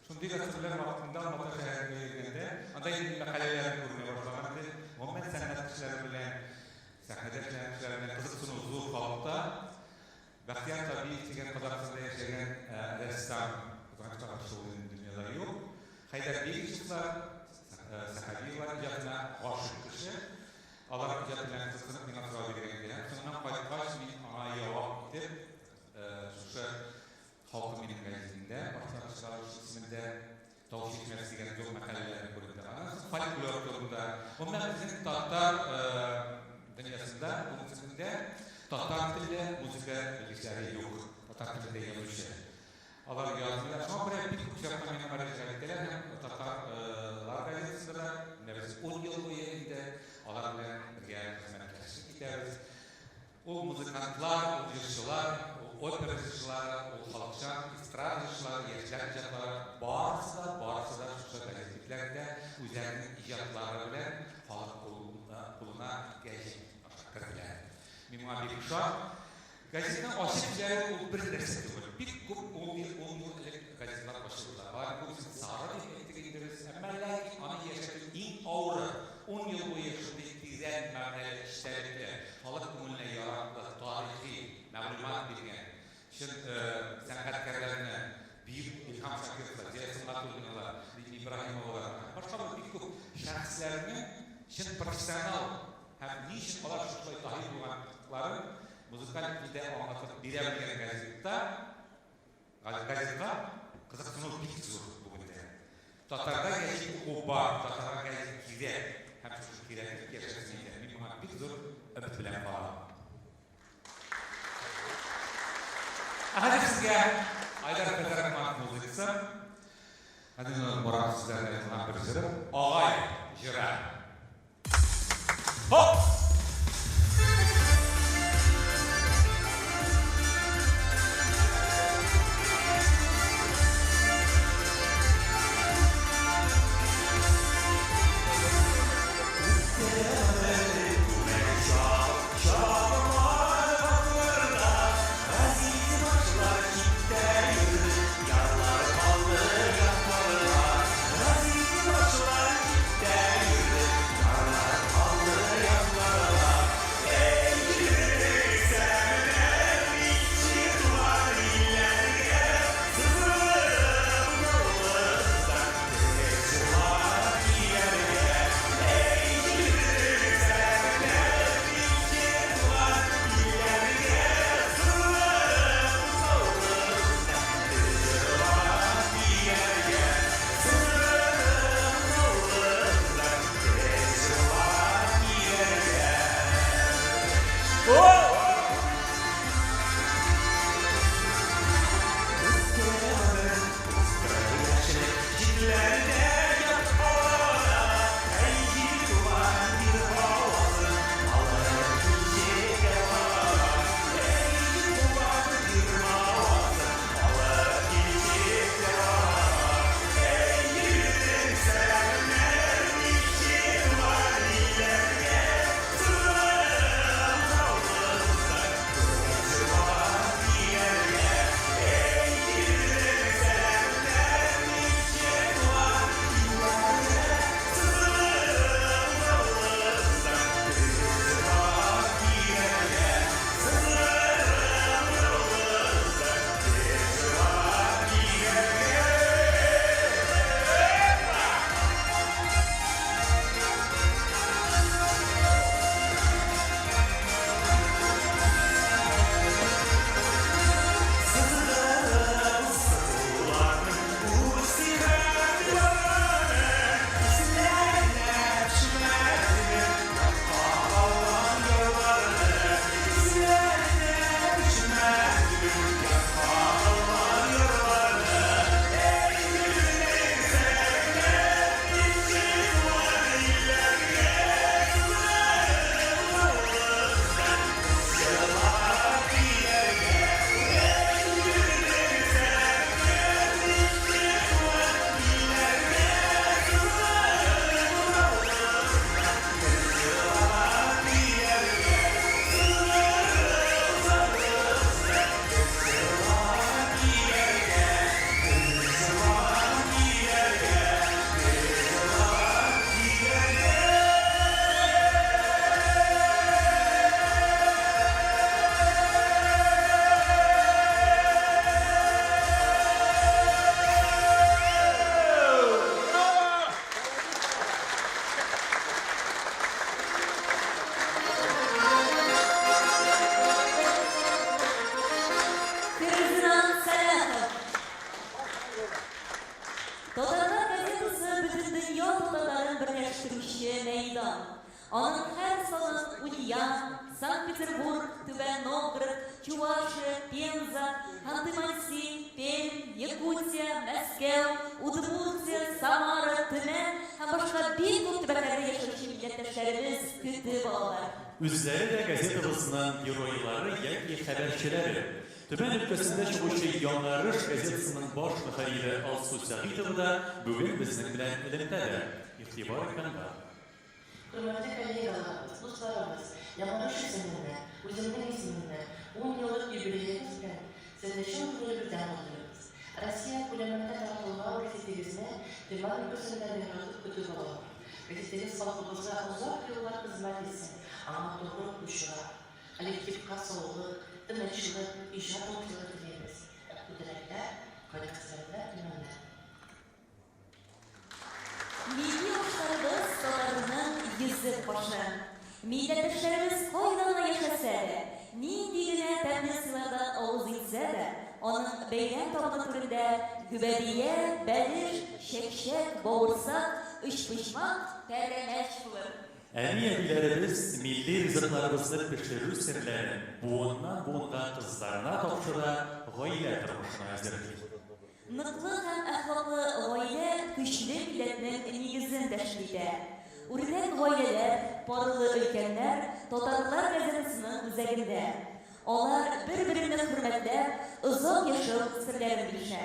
Шундый гасырлар вакытында Алматы шәһәренә йөргәндә, анда инде мәкаләләр күренә башлаган иде. Гомумән сәнгать кешеләре белән, сәхнәдә эшләгән кешеләр белән кызыксыну зур халыкта. Бәхтияр Табиев дигән Казакстанда яшәгән рәссам, Казакстанга шул дөньяда юк. Хайдар Бекишевлар, Сахабиевлар иҗатына гашык кеше. Алар иҗат белән кызыксынып миңа сорау биргән. Соңыннан кайткач мин аңа җавап итеп, шушы халкы минем гәзитендә, башланышчылар исемендә Тавыш итмәс дигән зур мәкаләләрне күрдек. Аның фольклор турында, гомумән безнең татар дөньясында, бүгенге татар телле музыка белгечләре юк. Татар телендә язучы. Алар язмыйлар. Шуңа күрә бик күп җырны минем арасында итәләр һәм татарлар газетасында без 10 ел буе инде алар белән бергә хезмәттәшлек итәбез. Ул музыкантлар, ул җырчылар, опера җырчылары, ул халыкчан эстрада җырчылары, яшьләр иҗатлары барысы да шушы газетләрдә үзләренең иҗатлары белән халык кулына гәзит кертәләр. Миңа бик шат. Газетның ачык җире ул бер нәрсә түгел. Бик күп ул элек газетлар ачылды. Алар күбесе сары дип әйтегез, әмма ләкин аны яшәтү иң авыры 10 ел буе шундый тизән мәгънәле эшләрдә халык күңеленә яраклы, тарихи мәгълүмат биргән. Шул сәнгатькәрләрне бик илһам шакировлар, Зәйсән Матуллинлар, Ибраһимовлар, башка бик күп шәхесләрнең шул профессионал һәм ничек алар шулай таһир булганларын музыкаль телдә аңлатып бирә белгән газетка кызыксыну бик зур бүгендә. Татарда гәзит уку бар, татарга гәзит кирәк. Һәм шушы кирәклек яшәсен иде. Мин моңа бик зур өмет белән барам. Хәзер сезгә Айдар Фәтәрханов музыкасы. Хәзер Мурат сезләргә язган бер җыры Агай җыры. Хоп! район. Onun her sonu Ульян, Санкт-Петербург, Түбән Новгород, Чувашия, Пенза, Ханты-Мансийск, Пермь, Якутия, Мәскәү, Удмуртия, Самара, Төмән һәм башка бик күп төбәкләрдә яшәүче милләттәшләребез көтеп алалар. Үзләре дә газетабызның геройлары яки хәбәрчеләре. Төбән өлкәсендә чыгучы Яңарыш газетасының баш мөхәррире Алсу Сәгитова да бүген безнең белән элемтәдә. Игътибар иткәндә. Hürmetli kollegalar, dostlarımız, Yamanış isiminde, özümün isiminde 10 yıllık jubileyimiz bilen sizleşen kurulu bir dam alıyoruz. Россия koleminde tartılma gazetemizine Türkmen ülkesinden mevcut kütüp alalım. Gazetemiz halkımıza uzak yıllar hizmet etsin, ama doğru kuşura, kolektif kasılık, demetçilik, icra noktaları dileriz. Bu dilekler, kolektiflerinde tümenler. Milli uçlarımız dolarının yüzü başı. Milletvekillerimiz koyduğuna yaşasa da, nindigine temsilcilerden ağız etse de, onun beylem tabanı türünde gübediye, beliş, şekşek, boğursak, ışpışmak, terlemeç bulur. Әни-әбиләребез milli ризыкларыбызны пешерү серләрен буыннан-буынга кызларына тапшыра, гаилә тормышына әзерли. Ныклы һәм әхлаклы гаилә көчле милләтнең нигезен тәшкил итә. Үрнәк гаиләләр, парлы өлкәннәр Татарлар газетасының үзәгендә. Алар бер-берен хөрмәтләп, озак яшәү серләрен белешә.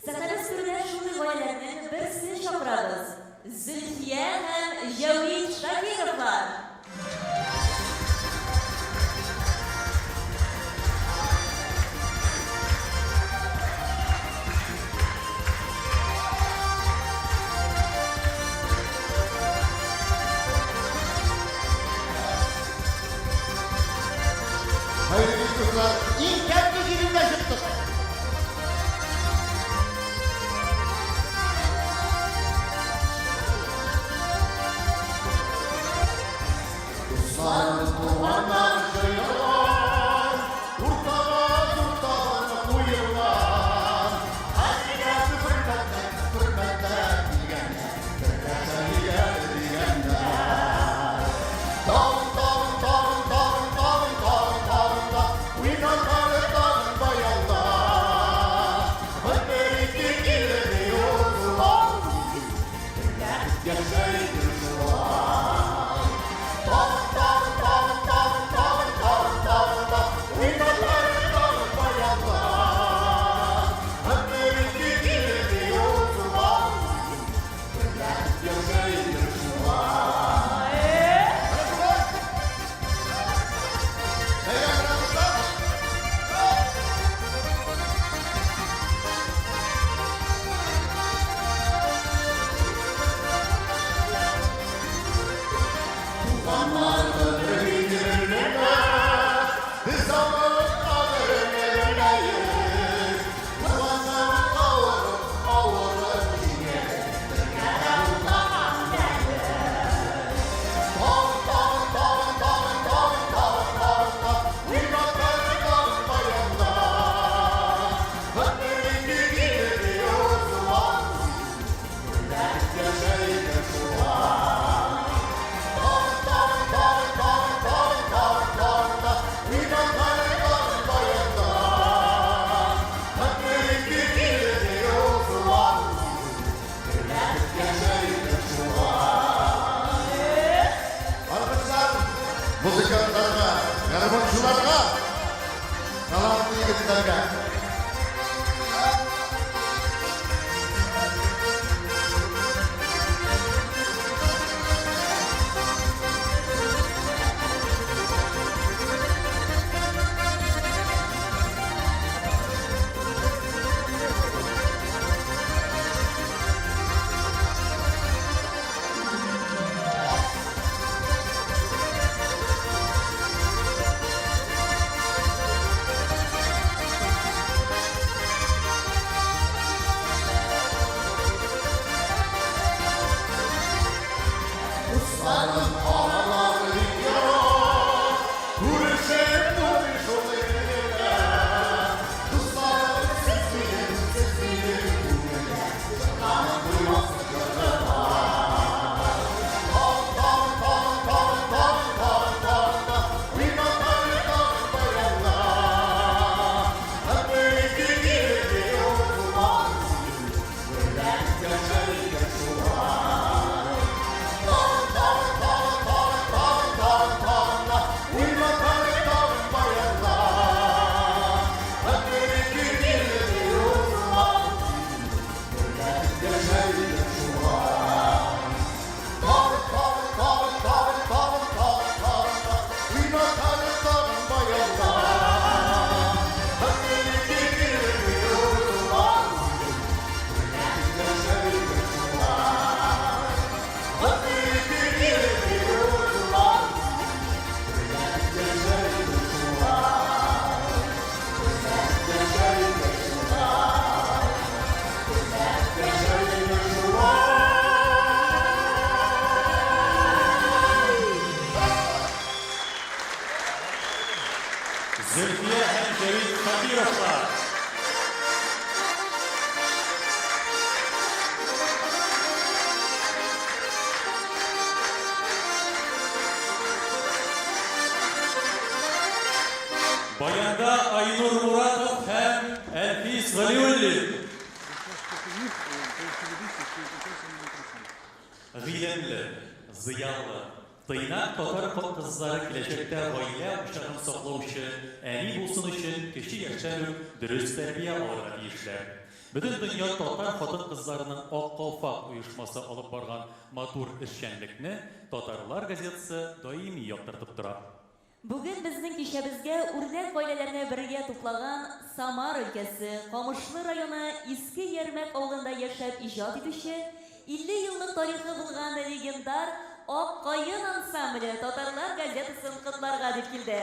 Сәхнәбез түренә шундый гаиләләрнең берсен чакырабыз. Зөлфия һәм Җавид Шакировлар. Hayırlı kızlar, ilk kendi gününde çıktık. Kızlar duvarlar kıyılar, urtağa kuyular. Hasret hürmetten bilgenler, hürmetten bilgenler. Dağın Uygarları dağın bayanlar, hınberikli ileri yolcular, yaşaydır şu an. Dağın Uygarları dağın bayanlar, hınberikli ileri yolcular, yaşaydır şu an. Muzikantlarga, yarışmacılarga, kalanlı yigitlerge. Галиуллин. Гыйлемле, зыялы, тыйнак татар кызлары киләчәктә гаилә учагын саклаучы, әни булсын өчен кече яшьтән үк дөрес тәрбия алырга тиешләр. Бөтен дөнья татар хатын-кызларының Ак Калфак оешмасы алып барган матур эшчәнлекне Татарлар газетасы даими яктыртып тора. Бүген безнең кичәбезгә үрнәк гаиләләрне бергә туплаган Самар өлкәсе, Камышлы районы Иске Ярмәк авылында яшәп иҗат итүче, 50 еллык тарихы булган легендар Ак Каен ансамбле Татарлар газетасын котларга дип килде.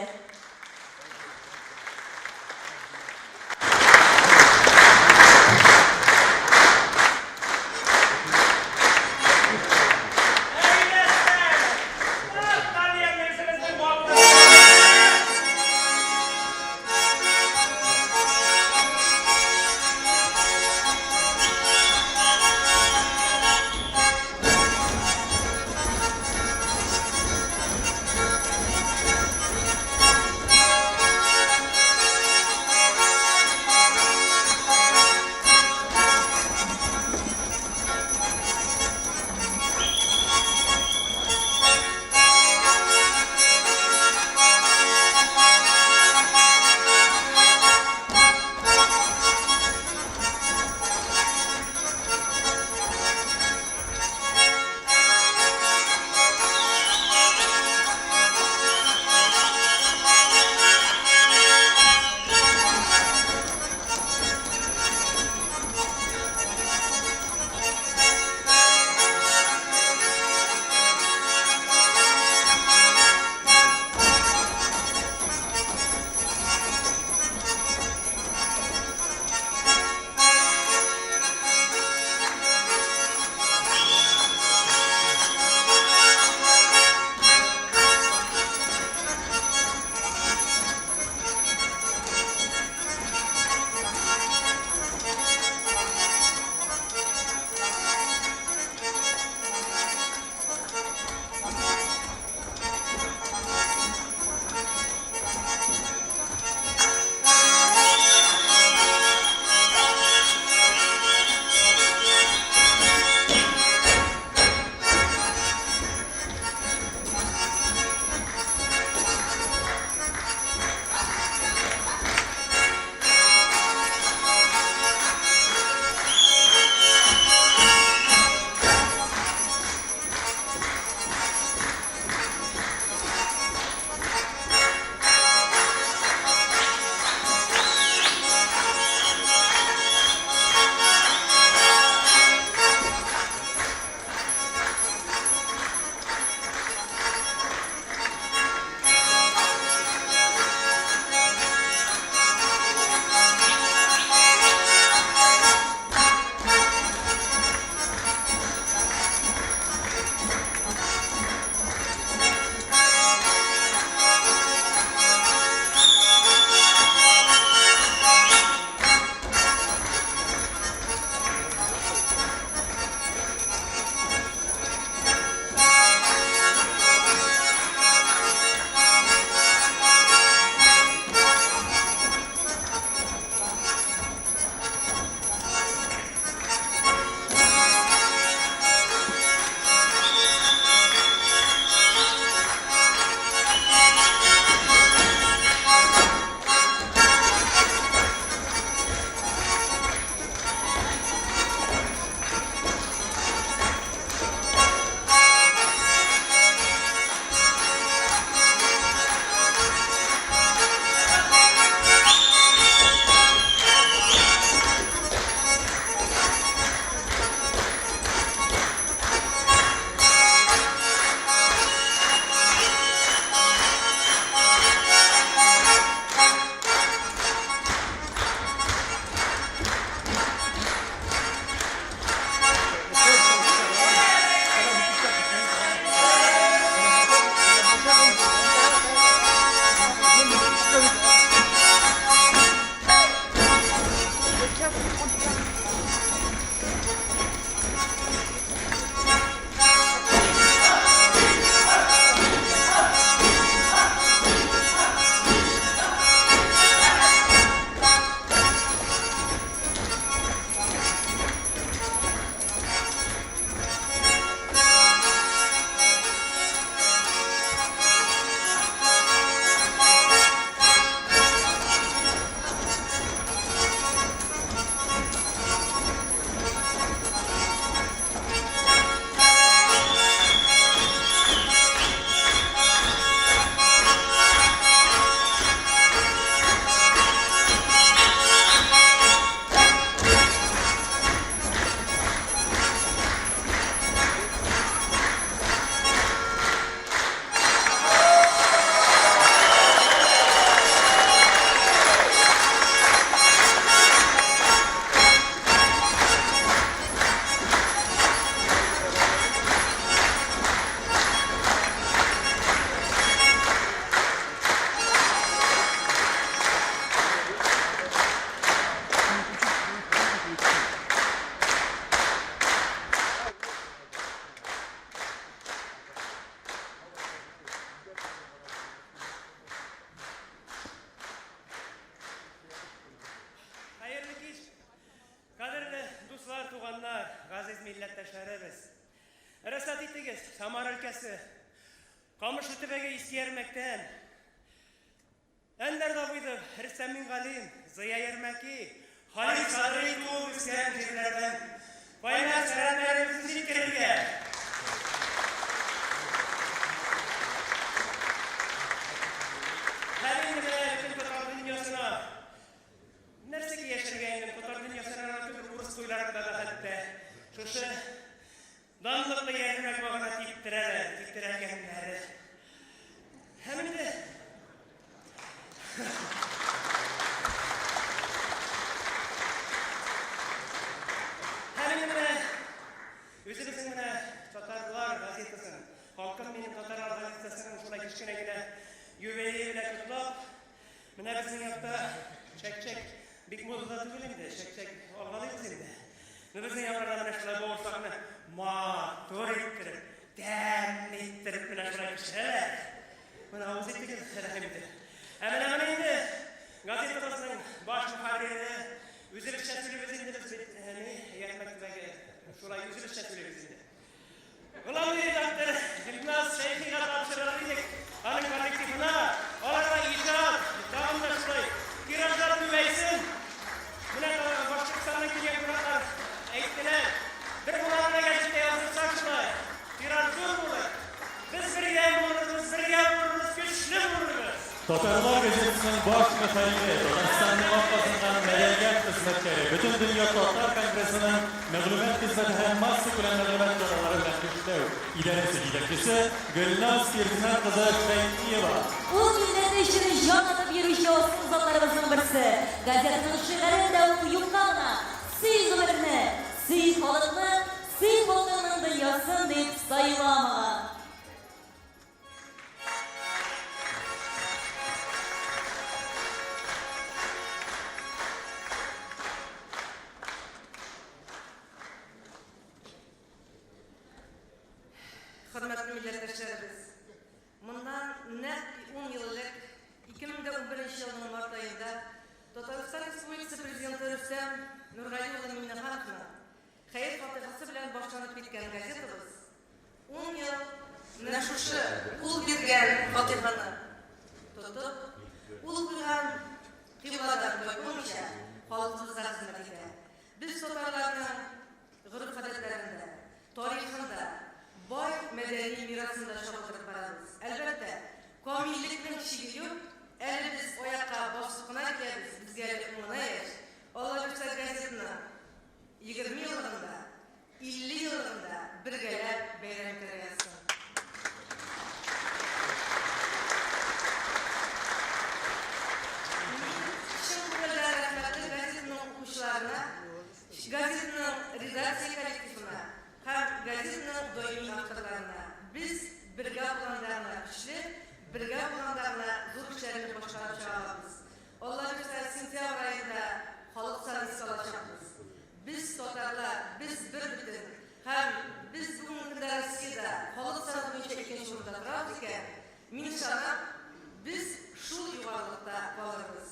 яшәрбез. Рәсәт итегез, Самар өлкәсе. Камышлы төбәге Искиярмәктән. Әнвәр Давыдов, Рөстәм Мингалин, Зыя Ермәки, Халид Садри туып үскән җирләрдән кайнар сәламнәребезне җиткерергә. Һәм инде бөтен татар дөньясына нәрсәгә яшәргә инде татар дөньясына түгел урыс туйларында да хәтта шушы данлыклы Ермәк багына типтерәләр. Һәм инде Үзебезнең менә татарлар газетасын, халкым минем татарлар газетасын шулай кечкенә генә юбилей белән котлап, менә безнең якта чәк-чәк бик музыка түгел инде, чәк-чәк алгалыйбыз инде. Безнең якта менә шулай бавырсакны матур иттереп, тәм иттереп менә шулай пешерәләр. Менә авыз итегез, рәхим итегез. Менә инде газетабызның баш мөхәррире үзебезчә сөйлибез инде без Ермәктәге шулай үзебезчә сөйлибез инде. Главный редактор Гөлназ Шәйхига тапшырыр идек. Аның коллективына аларга иҗат, тагын да шулай тиражлар түбәйсен. Менә Башкортстаннан килгән кунаклар әйттеләр. Бер буларына гәзиттә язылсак шулай. Тираж зур булыр. Без бергә булырбыз, көчле булырбыз. Татарлар газетасының баш мөхәррире, Татарстанның атказанган мәдәният хезмәткәре, бөтен дөнья татар конгрессының мәгълүмат хезмәте һәм масса күләм мәгълүмат чаралары белән эшләү идарәсе җитәкчесе Гөлназ Фирзинат кызы Шәйхиева. Ул милләт өчен җан атып йөрүче осыл затларыбызның берсе. Газетаның шигырендә ул юкка гына сый гомерне, сый халыкны, сый халкының дөньясын дип сайламаган. Хөрмәтле милләттәшләребез, моннан нәкъ 10 ел элек 2011 елның март аенда Татарстан Республикасы Президенты Рөстәм Нургали улы Миңнехановны хәйр фатихасы белән башланып киткән газетабыз 10 ел менә шушы ул биргән фатиханы тотып, ул куйган кыйбладан кайтмыйча халкыбызга хезмәт итә. Без татарларның гореф-гадәтләрендә, тарихында бай мәдәни мирасында шагылдырып барабыз. Әлбәттә, камиллекнең чиге юк. Әле без аякка басып кына киләбез, безгә уңай яшь. Алар үсә газетаны 20 еллыгында, 50 еллыгында бергәләп бәйрәм итәргә. Шул күңелләр рәхмәтле газетаның укучыларына, газетаның редакция коллективына һәм газетаның даими авторларына. Biz birgə olanlarla güçlü, birgə olanlarla zor işlərini başarıb çağırırız. Allah bizə sentyabr ayında xalq sanısı alacaqız. Biz tatarlar, biz bir bütün. Həm biz bugün gündə Rusiyada xalq sanı boyunca ikinci orada durarıq ikən, minşana biz şul yuvarlıqda qalırız.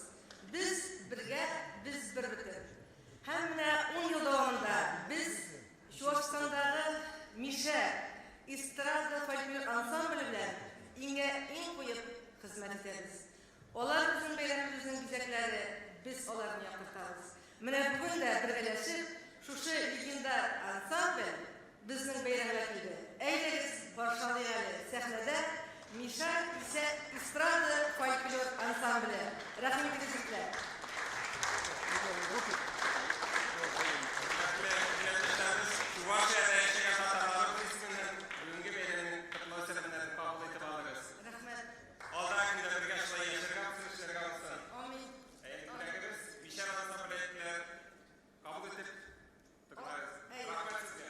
Biz birgə, biz bir bütün. Həm 10 yıl davamında biz Şuaşistanдағы Миша эстрада фольклор ансамблі белән иң куеп хезмәт итәбез. Алар безнең бәйрәмебезнең бизәкләре, без аларны яктыртабыз. Менә бүген дә бергәләшеп шушы легендар ансамбль безнең бәйрәмгә килде. Әйдәгез, башлыйк әле сәхнәдә Миша эстрада фольклор ансамбле. Рәхмәт итегезләр. Чувашияда яшәгән татарларның исеменнән бүгенге бәйрәмнең котлау сәламнәрен кабул итеп алдыгыз. Рәхмәт. Алда көндә бергә шулай яшәргә булсын, эшләргә булсын. Амин. Әйткәгез, Мишар ансамблетләр кабул итеп тыңларыз. Рәхмәт сезгә.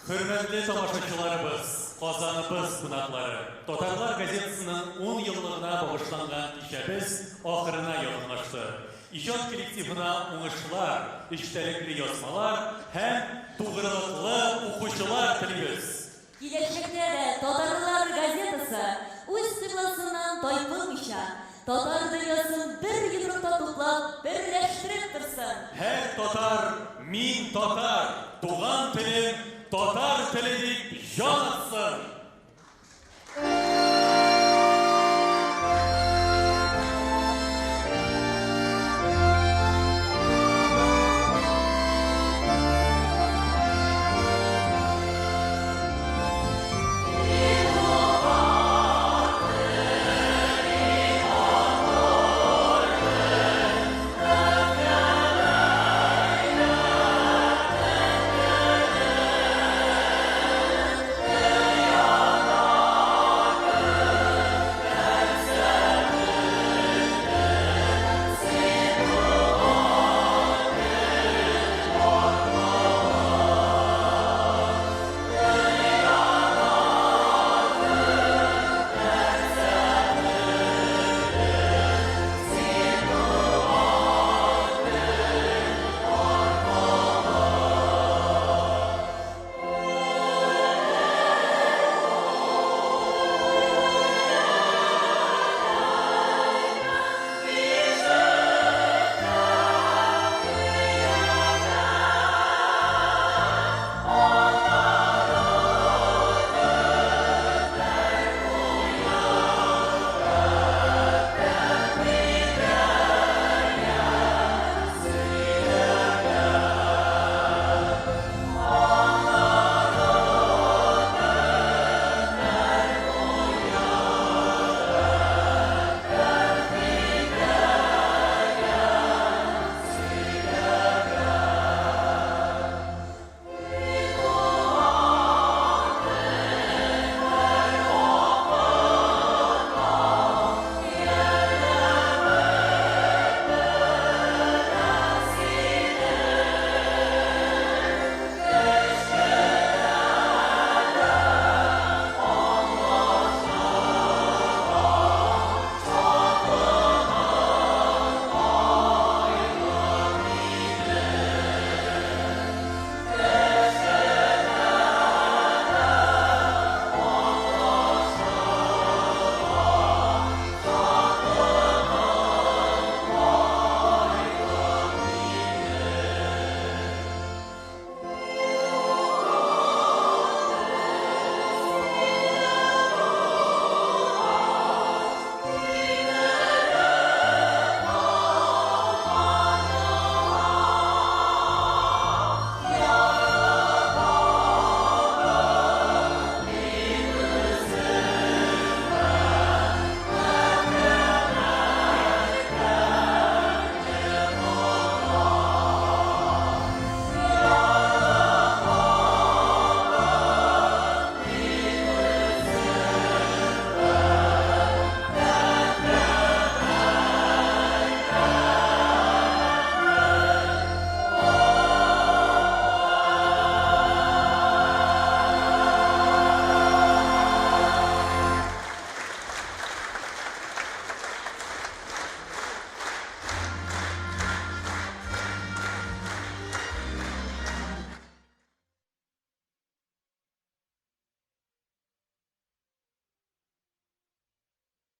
Hürmetli tomoshachilarimiz, qozonimiz qunaqlari, Totarlar gazetasining 10 yilligina bag'ishlangan ishimiz oxirina yaqinlashdi. İcad kollektivina o'ngishlar, ishtalikli yozmalar ham to'g'riliqli o'quvchilar tilaymiz. Kelajakda da Totarlar gazetasi o'z sifatisidan toypilmisha, Totar dunyosin bir yumruqda to'plab, birlashtirib tursin. Her Totar, min Totar, tuğan tilim Totar